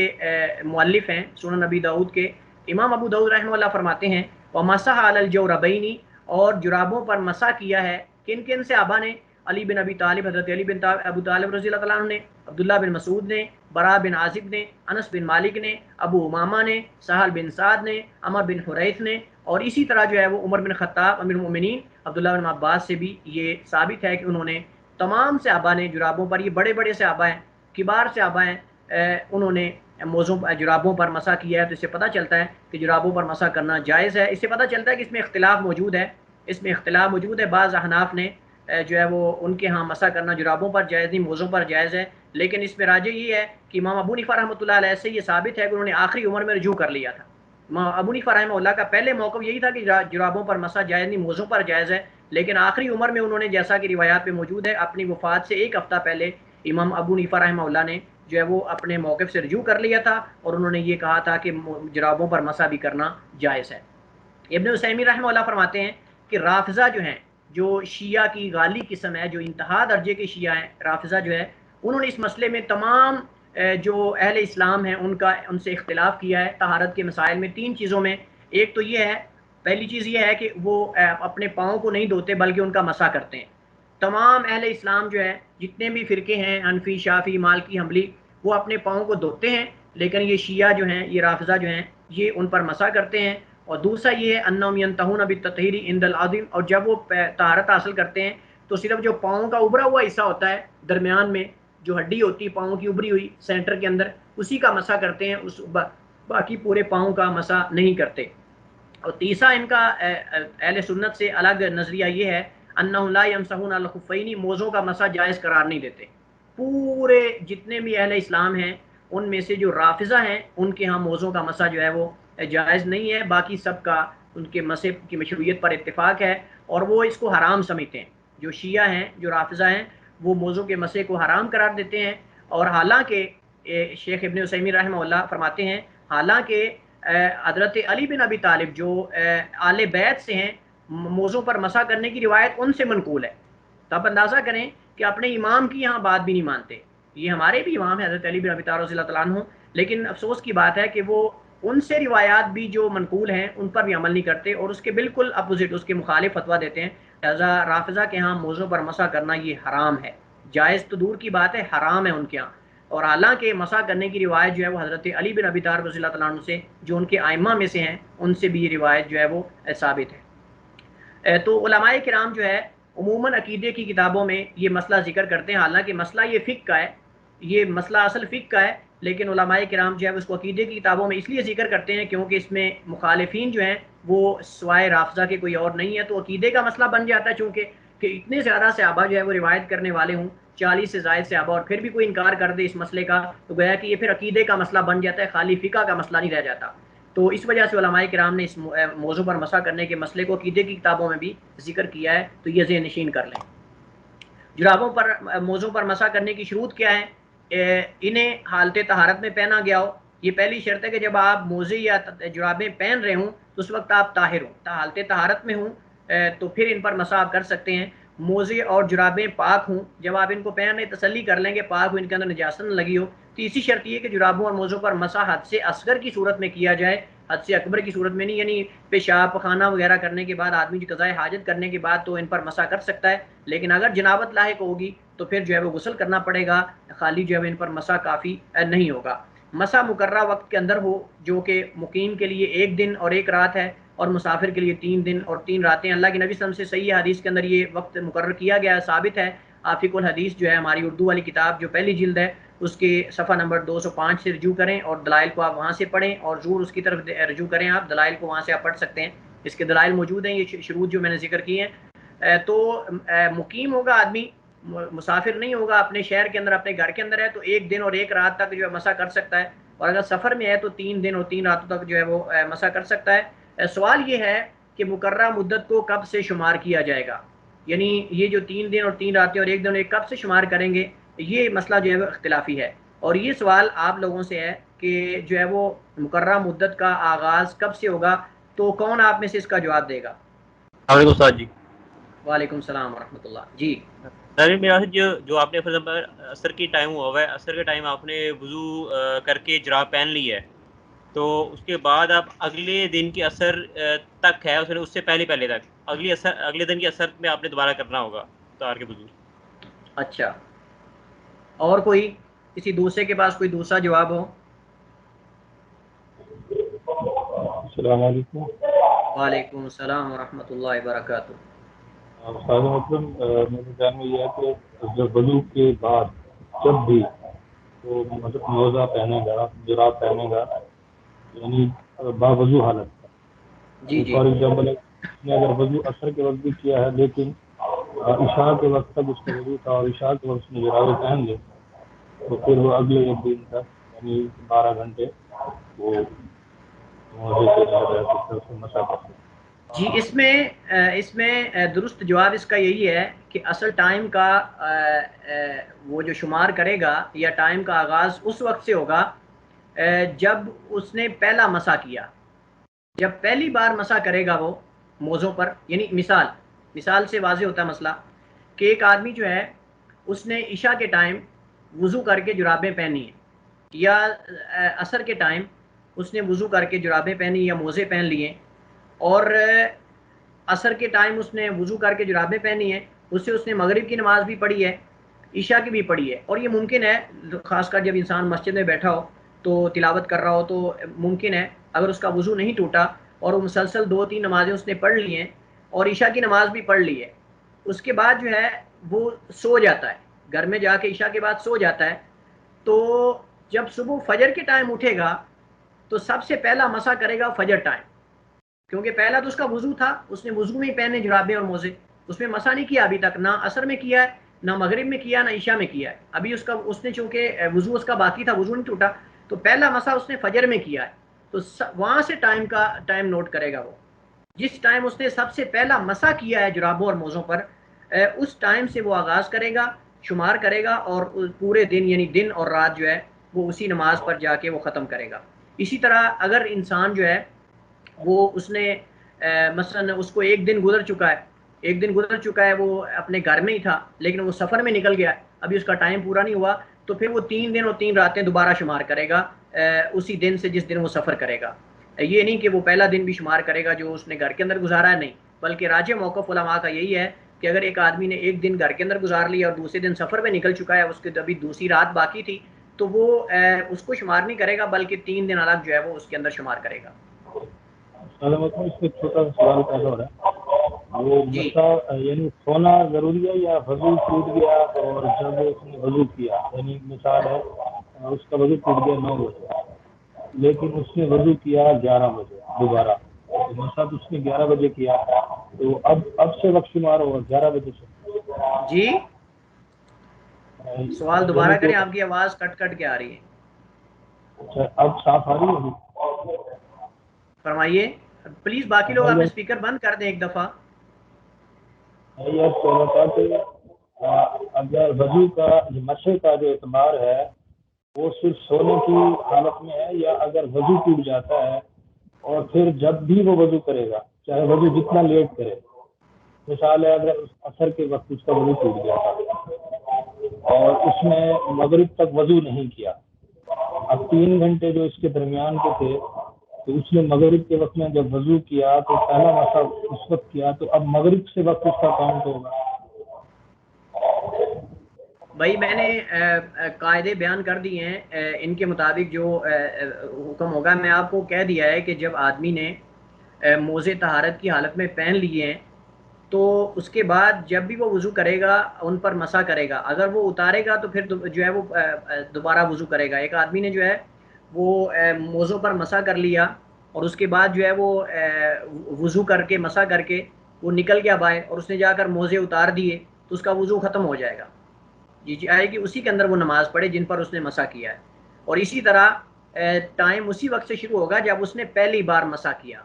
مؤلف ہیں، سنن ابی داؤد کے امام ابو داؤد رحمہ اللہ فرماتے ہیں ومسح علی الجوربین، اور جرابوں پر مسح کیا ہے کن کن صحابہ نے؟ علی بن ابی طالب، حضرت علی بن ابو طالب رضی اللہ تعالیٰ عنہ نے، عبداللہ بن مسعود نے، برا بن عازب نے، انس بن مالک نے، ابو امامہ نے، سہل بن سعد نے، عمر بن حریث نے، اور اسی طرح جو ہے وہ عمر بن خطاب امیر المؤمنین عبداللہ بن عباس سے بھی یہ ثابت ہے کہ انہوں نے، تمام صحابہ نے جرابوں پر، یہ بڑے بڑے صحابہ ہیں، کبار صحابہ ہیں، انہوں نے جرابوں پر مسح کیا ہے۔ تو اس سے پتہ چلتا ہے کہ جرابوں پر مسح کرنا جائز ہے۔ اس سے پتہ چلتا ہے کہ اس میں اختلاف موجود ہے، اس میں اختلاف موجود ہے۔ بعض احناف نے جو ہے وہ ان کے ہاں مسح کرنا جرابوں پر جائز نہیں، موزوں پر جائز ہے، لیکن اس میں راجح یہ ہے کہ امام ابو حنیفہ رحمۃ اللہ علیہ سے یہ ثابت ہے کہ انہوں نے آخری عمر میں رجوع کر لیا تھا۔ امام ابو حنیفہ رحمہ اللہ کا پہلے موقف یہی تھا کہ جرابوں پر مسح جائز نہیں، موزوں پر جائز ہے، لیکن آخری عمر میں انہوں نے، جیسا کہ روایات پہ موجود ہے، اپنی وفات سے ایک ہفتہ پہلے امام ابو حنیفہ رحمہ اللہ نے جو ہے وہ اپنے موقف سے رجوع کر لیا تھا اور انہوں نے یہ کہا تھا کہ جرابوں پر مسح بھی کرنا جائز ہے۔ ابن عثیمین رحمہ اللہ فرماتے ہیں کہ رافضہ جو ہیں، جو شیعہ کی غالی قسم ہے، جو انتہا درجے کے شیعہ ہیں، رافضہ جو ہے، انہوں نے اس مسئلے میں تمام جو اہل اسلام ہیں ان سے اختلاف کیا ہے طہارت کے مسائل میں 3 چیزوں میں۔ ایک تو یہ ہے پہلی چیز یہ ہے کہ وہ اپنے پاؤں کو نہیں دھوتے بلکہ ان کا مسح کرتے ہیں. تمام اہل اسلام جو ہے جتنے بھی فرقے ہیں حنفی شافعی مالکی حنبلی وہ اپنے پاؤں کو دھوتے ہیں، لیکن یہ شیعہ جو ہیں یہ رافضہ جو ہیں یہ ان پر مسح کرتے ہیں. اور دوسرا یہ ہے انہم ینتہون بالتطہیر عند العظم، اور جب وہ طہارت حاصل کرتے ہیں تو صرف جو پاؤں کا ابھرا ہوا حصہ ہوتا ہے درمیان میں جو ہڈی ہوتی ہے پاؤں کی ابھری ہوئی سینٹر کے اندر اسی کا مسح کرتے ہیں، باقی پورے پاؤں کا مسح نہیں کرتے. اور تیسرا ان کا اہل سنت سے الگ نظریہ یہ ہے انہم لا یمسحون علی الخفین، موزوں کا مسح جائز قرار نہیں دیتے. پورے جتنے بھی اہل اسلام ہیں ان میں سے جو رافضہ ہیں ان کے ہاں موزوں کا مسح جو ہے وہ جائز نہیں ہے، باقی سب کا ان کے مسح کی مشروعیت پر اتفاق ہے اور وہ اس کو حرام سمجھتے ہیں. جو شیعہ ہیں جو رافضہ ہیں وہ موزوں کے مسح کو حرام قرار دیتے ہیں. اور حالانکہ شیخ ابن عثیمین رحمہ اللہ فرماتے ہیں حالانکہ حضرت علی بن ابی طالب جو آل بیت سے ہیں موزوں پر مسح کرنے کی روایت ان سے منقول ہے. تو آپ اندازہ کریں کہ اپنے امام کی یہاں بات بھی نہیں مانتے. یہ ہمارے بھی امام ہیں حضرت علی بن ابی طالب رضی اللہ تعالیٰ عنہ، لیکن افسوس کی بات ہے کہ وہ ان سے روایات بھی جو منقول ہیں ان پر بھی عمل نہیں کرتے اور اس کے بالکل اپوزٹ اس کے مخالف فتویٰ دیتے ہیں. لہٰذا رافضہ کے ہاں موزوں پر مسح کرنا یہ حرام ہے، جائز تو دور کی بات ہے حرام ہے ان کے ہاں. اور حالانکہ مسح کرنے کی روایت جو ہے وہ حضرت علی بن ابی طالب رضی اللہ تعالیٰ عنہ سے جو ان کے ائمہ میں سے ہیں ان سے بھی یہ روایت جو ہے وہ ثابت ہے. تو علماء کرام جو ہے عموماً عقیدے کی کتابوں میں یہ مسئلہ ذکر کرتے ہیں، حالانکہ مسئلہ یہ فقہ کا ہے، یہ مسئلہ اصل فقہ کا ہے، لیکن علماء کرام جو ہے اس کو عقیدے کی کتابوں میں اس لیے ذکر کرتے ہیں کیونکہ اس میں مخالفین جو ہیں وہ سوائے رافضہ کے کوئی اور نہیں ہے، تو عقیدے کا مسئلہ بن جاتا ہے. چونکہ کہ اتنے زیادہ صحابہ جو ہے وہ روایت کرنے والے ہوں 40 سے زائد صحابہ اور پھر بھی کوئی انکار کر دے اس مسئلے کا تو گویا کہ یہ پھر عقیدے کا مسئلہ بن جاتا ہے، خالی فقہ کا مسئلہ نہیں رہ جاتا. تو اس وجہ سے علماء کرام نے اس موضوع پر مسح کرنے کے مسئلے کو عقیدے کی کتابوں میں بھی ذکر کیا ہے، تو یہ ذہن نشین کر لیں. جرابوں پر موضوع پر مسح کرنے کی شروط کیا ہے؟ انہیں حالت طہارت میں پہنا گیا ہو. یہ پہلی شرط ہے کہ جب آپ موزے یا جرابیں پہن رہے ہوں تو اس وقت آپ طاہر ہوں، حالت طہارت میں ہوں تو پھر ان پر مسح آپ کر سکتے ہیں. موزے اور جرابیں پاک ہوں، جب آپ ان کو پہننے تسلی کر لیں گے پاک ہو، ان کے اندر نجاست نہ لگی ہو. تیسری شرط یہ کہ جرابوں اور موزوں پر مسح حد سے اصغر کی صورت میں کیا جائے، حد سے اکبر کی صورت میں نہیں، یعنی پیشاب پخانہ وغیرہ کرنے کے بعد آدمی جو قضائے حاجت کرنے کے بعد تو ان پر مسح کر سکتا ہے، لیکن اگر جنابت لاحق ہوگی تو پھر جو ہے وہ غسل کرنا پڑے گا، خالی جو ہے ان پر مسح کافی نہیں ہوگا. مسح مقررہ وقت کے اندر ہو جو کہ مقیم کے لیے 1 دن اور 1 رات ہے اور مسافر کے لیے 3 دن اور 3 راتیں. اللہ کے نبی صلی اللہ علیہ وسلم سے صحیح حدیث کے اندر یہ وقت مقرر کیا گیا ہے، ثابت ہے. آفق الحدیث جو ہے ہماری اردو والی کتاب جو پہلی جلد ہے اس کے صفحہ نمبر 205 سے رجوع کریں اور دلائل کو آپ وہاں سے پڑھیں اور ضرور اس کی طرف رجوع کریں. آپ دلائل کو وہاں سے آپ پڑھ سکتے ہیں، اس کے دلائل موجود ہیں، یہ شروط جو میں نے ذکر کی ہیں. تو مقیم ہوگا آدمی، مسافر نہیں ہوگا، اپنے شہر کے اندر اپنے گھر کے اندر ہے تو 1 دن اور 1 رات تک جو ہے مسح کر سکتا ہے، اور اگر سفر میں ہے تو 3 دن اور 3 راتوں تک جو ہے وہ مسح کر سکتا ہے. سوال یہ ہے کہ مقررہ مدت کو کب سے شمار کیا جائے گا، یعنی یہ جو 3 دن اور 3 راتیں اور 1 دن اور 1 کب سے شمار کریں گے، یہ مسئلہ جو ہے وہ اختلافی ہے. اور یہ سوال آپ لوگوں سے ہے کہ جو ہے وہ مقررہ مدت کا آغاز کب سے ہوگا، تو کون آپ میں سے اس کا جواب دے گا؟ وعلیکم السلام جی. وعلیکم السلام ورحمۃ اللہ. جی سر میرا جو آپ نے فار ایگزامپل عصر کی ٹائم ہوا ہے، عصر کے ٹائم آپ نے وضو کر کے جراب پہن لی ہے، تو اس کے بعد آپ اگلے دن کی عصر تک ہے اس سے پہلے تک اگلے دن کی عصر میں آپ نے دوبارہ کرنا ہوگا طہار کے وضو. اچھا، اور کوئی کسی دوسرے کے پاس کوئی دوسرا جواب ہو؟ السلام علیکم. وعلیکم السلام ورحمۃ اللہ وبرکاتہ. میرے ذہن میں یہ ہے کہ جب وضو کے بعد جب بھی وہ مطلب موزہ پہنے گا جراب پہنے گا یعنی باوضو حالت جی جی فار ایگزامپل اس نے اگر وضو عصر کے وقت بھی کیا ہے لیکن عشاء کے وقت تک اس کا وضو تھا اور عشاء کے وقت اس نے جرابیں پہن لی تو پھر وہ اگلے 1 دن تک یعنی 12 گھنٹے وہ موزے سے مسا کر سکتے. جی اس میں درست جواب اس کا یہی ہے کہ اصل ٹائم کا وہ جو شمار کرے گا یا ٹائم کا آغاز اس وقت سے ہوگا جب اس نے پہلا مسا کیا. جب پہلی بار مسا کرے گا وہ موزوں پر، یعنی مثال سے واضح ہوتا ہے مسئلہ کہ ایک آدمی جو ہے اس نے عشاء کے ٹائم وضو کر کے جرابیں پہنی ہیں یا عصر کے ٹائم اس نے وضو کر کے جرابیں پہنی یا موزے پہن لیے اور عصر کے ٹائم اس نے وضو کر کے جرابیں پہنی ہیں، اس سے اس نے مغرب کی نماز بھی پڑھی ہے، عشاء کی بھی پڑھی ہے. اور یہ ممکن ہے خاص کر جب انسان مسجد میں بیٹھا ہو تو تلاوت کر رہا ہو تو ممکن ہے اگر اس کا وضو نہیں ٹوٹا اور وہ مسلسل 2-3 نمازیں اس نے پڑھ لی ہیں اور عشاء کی نماز بھی پڑھ لی ہے، اس کے بعد جو ہے وہ سو جاتا ہے، گھر میں جا کے عشاء کے بعد سو جاتا ہے، تو جب صبح فجر کے ٹائم اٹھے گا تو سب سے پہلا مسا کرے گا فجر ٹائم، کیونکہ پہلا تو اس کا وضو تھا، اس نے وضو میں ہی پہنے جرابیں اور موزے، اس میں مسا نہیں کیا ابھی تک، نہ عصر میں کیا ہے، نہ مغرب میں کیا، نہ عشاء میں کیا ہے. ابھی اس نے چونکہ وضو اس کا باقی تھا، وضو نہیں ٹوٹا، تو پہلا مسا اس نے فجر میں کیا ہے. تو وہاں سے ٹائم نوٹ کرے گا. وہ جس ٹائم اس نے سب سے پہلا مسا کیا ہے جرابوں اور موزوں پر، اس ٹائم سے وہ آغاز کرے گا، شمار کرے گا، اور پورے دن یعنی دن اور رات جو ہے وہ اسی نماز پر جا کے وہ ختم کرے گا. اسی طرح اگر انسان جو ہے وہ اس نے مثلا اس کو ایک دن گزر چکا ہے وہ اپنے گھر میں ہی تھا لیکن وہ سفر میں نکل گیا، ابھی اس کا ٹائم پورا نہیں ہوا، تو پھر وہ 3 دن اور 3 راتیں دوبارہ شمار کرے گا اسی دن سے جس دن وہ سفر کرے گا. یہ نہیں کہ وہ پہلا دن بھی شمار کرے گا جو اس نے گھر کے اندر گزارا ہے، نہیں، بلکہ راجح موقف علماء کا یہی ہے کہ اگر ایک آدمی نے ایک دن گھر کے اندر گزار لیا اور دوسرے دن سفر میں نکل چکا ہے، اس کے ابھی دوسری رات باقی تھی، تو وہ اس کو شمار نہیں کرے گا بلکہ 3 دن الگ جو ہے وہ اس کے اندر شمار کرے گا. اس میں چھوٹا سا سوال پیدا ہو رہا ہے، وہ جی مسا یعنی سونا ضروری ہے یا وضو ٹوٹ گیا اور جب اس نے وضو کیا، یعنی مثال ہے اس کا وضو ٹوٹ گیا 9 بجے لیکن اس نے وضو کیا 11 بجے دوبارہ، مسا تو اس نے 11 بجے کیا، تو اب سے وقت شمار ہوگا 11 بجے سے. جی سوال دوبارہ یعنی کہ کریں، آپ کی آواز کٹ کٹ کے آ رہی ہے. اچھا اب صاف آ رہی ہے؟ فرمائیے پلیز، باقی لوگ اپنے اسپیکر بند کر دیں ایک دفعہ. اگر وضو کا مسے کا جو اعتبار ہے وہ صرف سونے کی حالت میں ہے، یا اگر وضو ٹوٹ جاتا ہے اور پھر جب بھی وہ وضو کرے گا چاہے وضو جتنا لیٹ کرے، مثال ہے اگر عصر کے وقت اس کا وضو ٹوٹ گیا اور اس نے مغرب تک وضو نہیں کیا، اب 3 گھنٹے جو اس کے درمیان کے تھے، تو اس نے مغرب کے وقت میں جب وضو کیا تو پہلا مسا اس وقت کیا، تو اب مغرب سے وقت اس کا کاؤنٹ ہوگا. بھائی میں نے قاعدے بیان کر دیے ہیں، ان کے مطابق جو حکم ہوگا میں آپ کو کہہ دیا ہے کہ جب آدمی نے موزے طہارت کی حالت میں پہن لیے ہیں تو اس کے بعد جب بھی وہ وضو کرے گا ان پر مسا کرے گا، اگر وہ اتارے گا تو پھر جو ہے وہ دوبارہ وضو کرے گا. ایک آدمی نے جو ہے وہ موزوں پر مسا کر لیا اور اس کے بعد جو ہے وہ وضو کر کے مسا کر کے وہ نکل گیا باہر اور اس نے جا کر موزے اتار دیے تو اس کا وضو ختم ہو جائے گا. جی آئے گی اسی کے اندر وہ نماز پڑھے جن پر اس نے مسا کیا ہے. اور اسی طرح ٹائم اسی وقت سے شروع ہوگا جب اس نے پہلی بار مسا کیا.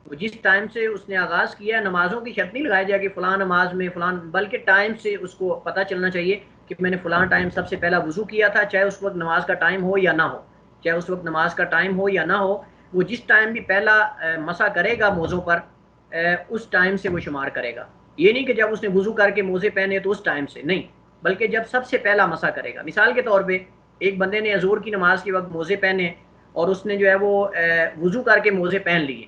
وہ جس ٹائم سے اس نے آغاز کیا، نمازوں کی شرط نہیں لگائی جائے کہ فلاں نماز میں فلاں، بلکہ ٹائم سے اس کو پتہ چلنا چاہیے کہ میں نے فلاں ٹائم سب سے پہلا وضو کیا تھا، چاہے اس وقت نماز کا ٹائم ہو یا نہ ہو، چاہے اس وقت نماز کا ٹائم ہو یا نہ ہو، وہ جس ٹائم بھی پہلا مسا کرے گا موزوں پر اس ٹائم سے وہ شمار کرے گا. یہ نہیں کہ جب اس نے وضو کر کے موزے پہنے تو اس ٹائم سے نہیں، بلکہ جب سب سے پہلا مسا کرے گا. مثال کے طور پہ ایک بندے نے ظہر کی نماز کے وقت موزے پہنے اور اس نے جو ہے وہ وضو کر کے موزے پہن لیے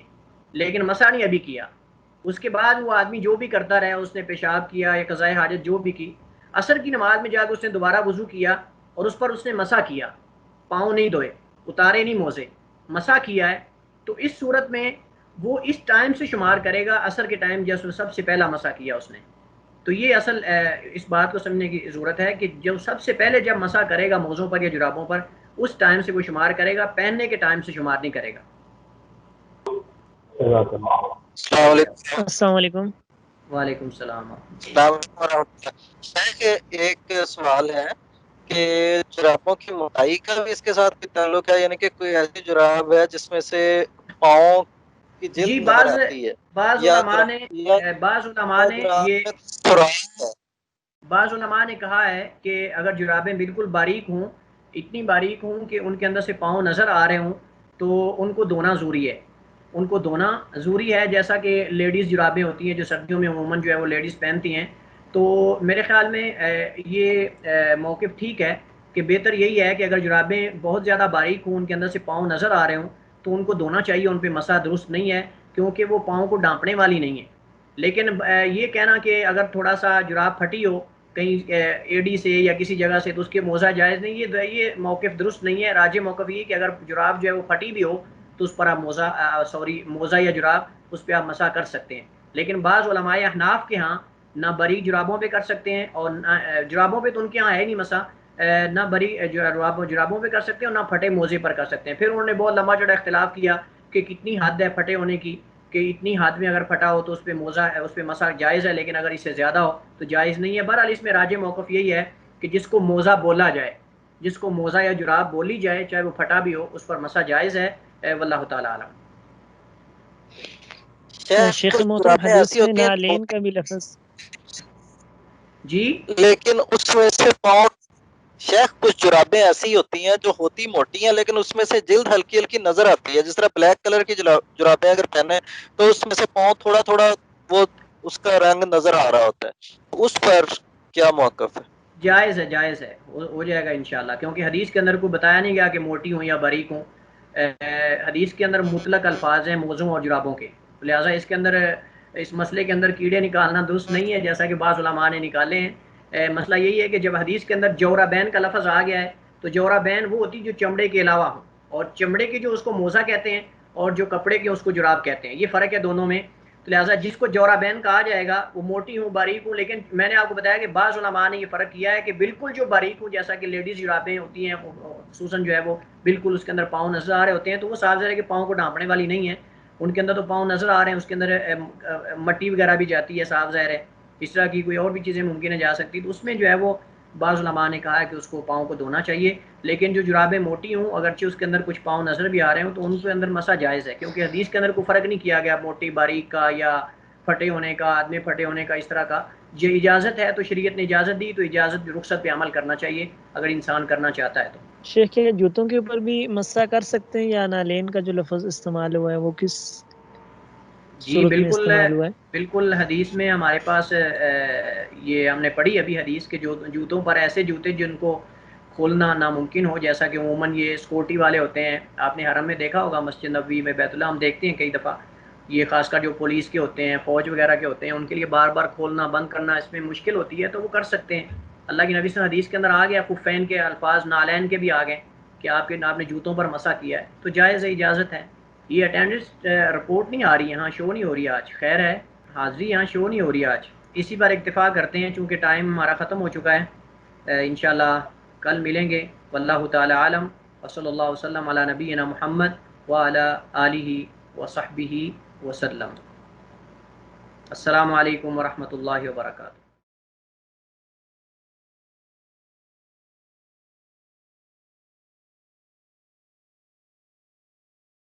لیکن مسا نہیں ابھی کیا، اس کے بعد وہ آدمی جو بھی کرتا رہا، اس نے پیشاب کیا یا قضائے حاجت جو بھی کی، عصر کی نماز میں جا کے اس نے دوبارہ وضو کیا اور اس پر اس نے مسا کیا، پاؤں نہیں دھوئے، اتارے نہیں موزے، مسا کیا ہے، تو اس صورت میں وہ اس ٹائم سے شمار کرے گا عصر کے ٹائم جیسے سب سے پہلا مسا کیا اس نے. تو یہ اصل اس بات کو سمجھنے کی ضرورت ہے کہ جو سب سے پہلے جب مسا کرے گا موزوں پر یا جرابوں پر اس ٹائم سے وہ شمار کرے گا، پہننے کے ٹائم سے شمار نہیں کرے گا. السلام علیکم. وعلیکم السلام. ایک سوال ہے کہ جرابوں کی موٹائی کا بھی اس کے ساتھ تعلق ہے، یعنی کہ کوئی ایسی جراب ہے جس میں سے پاؤں کی جلد جی نظر آتی ہے، بعض یا علماء نے کہا ہے کہ اگر جرابیں بالکل باریک ہوں، اتنی باریک ہوں کہ ان کے اندر سے پاؤں نظر آ رہے ہوں تو ان کو دھونا ضروری ہے. ان کو دھونا ضروری ہے، جیسا کہ لیڈیز جرابیں ہوتی ہیں جو سردیوں میں عموماً جو ہے وہ لیڈیز پہنتی ہیں. تو میرے خیال میں یہ موقف ٹھیک ہے کہ بہتر یہی ہے کہ اگر جرابیں بہت زیادہ باریک ہوں، ان کے اندر سے پاؤں نظر آ رہے ہوں تو ان کو دھونا چاہیے، ان پہ مسا درست نہیں ہے. کیونکہ وہ پاؤں کو ڈانپنے والی نہیں ہے. لیکن یہ کہنا کہ اگر تھوڑا سا جراب پھٹی ہو کہیں ایڈی سے یا کسی جگہ سے تو اس کے موزہ جائز نہیں ہے، یہ موقف درست نہیں ہے. راجح موقف یہ کہ اگر جراب جو ہے وہ پھٹی بھی ہو تو اس پر آپ موزہ یا جراب اس پہ آپ مسح کر سکتے ہیں. لیکن بعض علماء احناف کے ہاں نہ بریک جرابوں پہ کر سکتے ہیں، اور جرابوں پہ تو ان کے ہاں ہے نہیں مسح، نہ بری جرابوں پہ کر سکتے ہیں اور نہ پھٹے موزے پر کر سکتے ہیں. پھر انہوں نے بہت لمبا چوڑا اختلاف کیا کہ کتنی حد ہے پھٹے ہونے کی، کہ اتنی حد میں اگر پھٹا ہو تو اس پہ موزہ ہے، اس پہ مسح جائز ہے، لیکن اگر اس سے زیادہ ہو تو جائز نہیں ہے. بہرحال اس میں راجح موقف یہی ہے کہ جس کو موزہ بولا جائے، جس کو موزہ یا جراب بولی جائے چاہے وہ پھٹا بھی ہو، اس پر مسح جائز ہے. واللہ تعالی عالم. کچھ محترم جرابیں حدیث ایسی میں ہوتی ہیں نالین کا بھی لفظ جی لیکن اس میں سے پاؤں، شیخ کچھ جرابیں ایسی ہوتی ہیں جو ہوتی موٹی ہیں لیکن اس میں سے جلد ہلکی ہلکی نظر آتی ہے، جس طرح بلیک کلر کی جرابیں اگر پہنے تو اس میں سے پاؤں تھوڑا تھوڑا وہ اس کا رنگ نظر آ رہا ہوتا ہے، اس پر کیا موقف ہے؟ جائز ہے، جائز ہے، ہو جائے گا انشاءاللہ، کیونکہ حدیث کے اندر کوئی بتایا نہیں گیا کہ موٹی ہوں یا باریک ہوں. حدیث کے اندر مطلق الفاظ ہیں موزوں اور جرابوں کے، لہٰذا اس کے اندر اس مسئلے کے اندر کیڑے نکالنا درست نہیں ہے جیسا کہ بعض علماء نے نکالے ہیں. مسئلہ یہی ہے کہ جب حدیث کے اندر جورابین کا لفظ آ گیا ہے تو جورابین وہ ہوتی جو چمڑے کے علاوہ ہوں، اور چمڑے کے جو اس کو موزہ کہتے ہیں اور جو کپڑے کے اس کو جراب کہتے ہیں، یہ فرق ہے دونوں میں. تو لہٰذا جس کو جورابین کہا جائے گا وہ موٹی ہوں باریک ہوں، لیکن میں نے آپ کو بتایا کہ بعض علماء نے یہ فرق کیا ہے کہ بالکل جو باریک ہوں جیسا کہ لیڈیز جرابیں ہوتی ہیں خصوصاً جو ہے وہ بالکل اس کے اندر پاؤں نظر آ رہے ہوتے ہیں تو وہ صاف ظاہر ہے کہ پاؤں کو ڈھانپنے والی نہیں ہے، ان کے اندر تو پاؤں نظر آ رہے ہیں، اس کے اندر مٹی وغیرہ بھی جاتی ہے، صاف ظاہر ہے اس طرح کی کوئی اور بھی چیزیں ممکن ہے جا سکتی، تو اس میں جو ہے وہ بعض علماء نے کہا ہے کہ اس کو پاؤں کو دھونا چاہیے. لیکن جو جرابیں موٹی ہوں اگرچہ اس کے اندر کچھ پاؤں نظر بھی آ رہے ہوں تو ان کے اندر مسح جائز ہے، کیونکہ حدیث کے اندر کوئی فرق نہیں کیا گیا موٹی باریک کا یا پھٹے ہونے کا، آدمی پھٹے ہونے کا، اس طرح کا. یہ اجازت ہے تو شریعت نے اجازت دی تو اجازت رخصت پہ عمل کرنا چاہیے اگر انسان کرنا چاہتا ہے تو. شیخ کیا جوتوں کے اوپر بھی مسح کر سکتے ہیں، یا نالین کا جو لفظ استعمال ہوا ہے وہ کس جی صورت میں بالکل، استعمال ہوا ہے؟ بالکل حدیث میں ہمارے پاس یہ ہم نے پڑھی ابھی حدیث کے جوتوں پر ایسے جوتے جن کو کھولنا ناممکن ہو، جیسا کہ عموماً یہ سکورٹی والے ہوتے ہیں، آپ نے حرم میں دیکھا ہوگا مسجد نبوی میں بیت اللہ ہم دیکھتے ہیں کئی دفعہ، یہ خاص کر جو پولیس کے ہوتے ہیں فوج وغیرہ کے ہوتے ہیں ان کے لیے بار بار کھولنا بند کرنا اس میں مشکل ہوتی ہے تو وہ کر سکتے ہیں. اللہ کی نبی صلی اللہ علیہ وسلم حدیث کے اندر آ گیا، خفین کے الفاظ نالین کے بھی آ گئے کہ آپ نے جوتوں پر مسح کیا ہے تو جائز ہے، اجازت ہے. یہ اٹینڈنس رپورٹ نہیں آ رہی یہاں، شو نہیں ہو رہی آج، خیر ہے حاضری یہاں شو نہیں ہو رہی آج. اسی پر اکتفا کرتے ہیں چونکہ ٹائم ہمارا ختم ہو چکا ہے. انشاءاللہ کل ملیں گے. واللہ تعالی عالم، وصلی اللہ وسلم علی نبینا محمد وعلی آلہ وصحبہ وسلم. السلام علیکم ورحمۃ اللہ وبرکاتہ.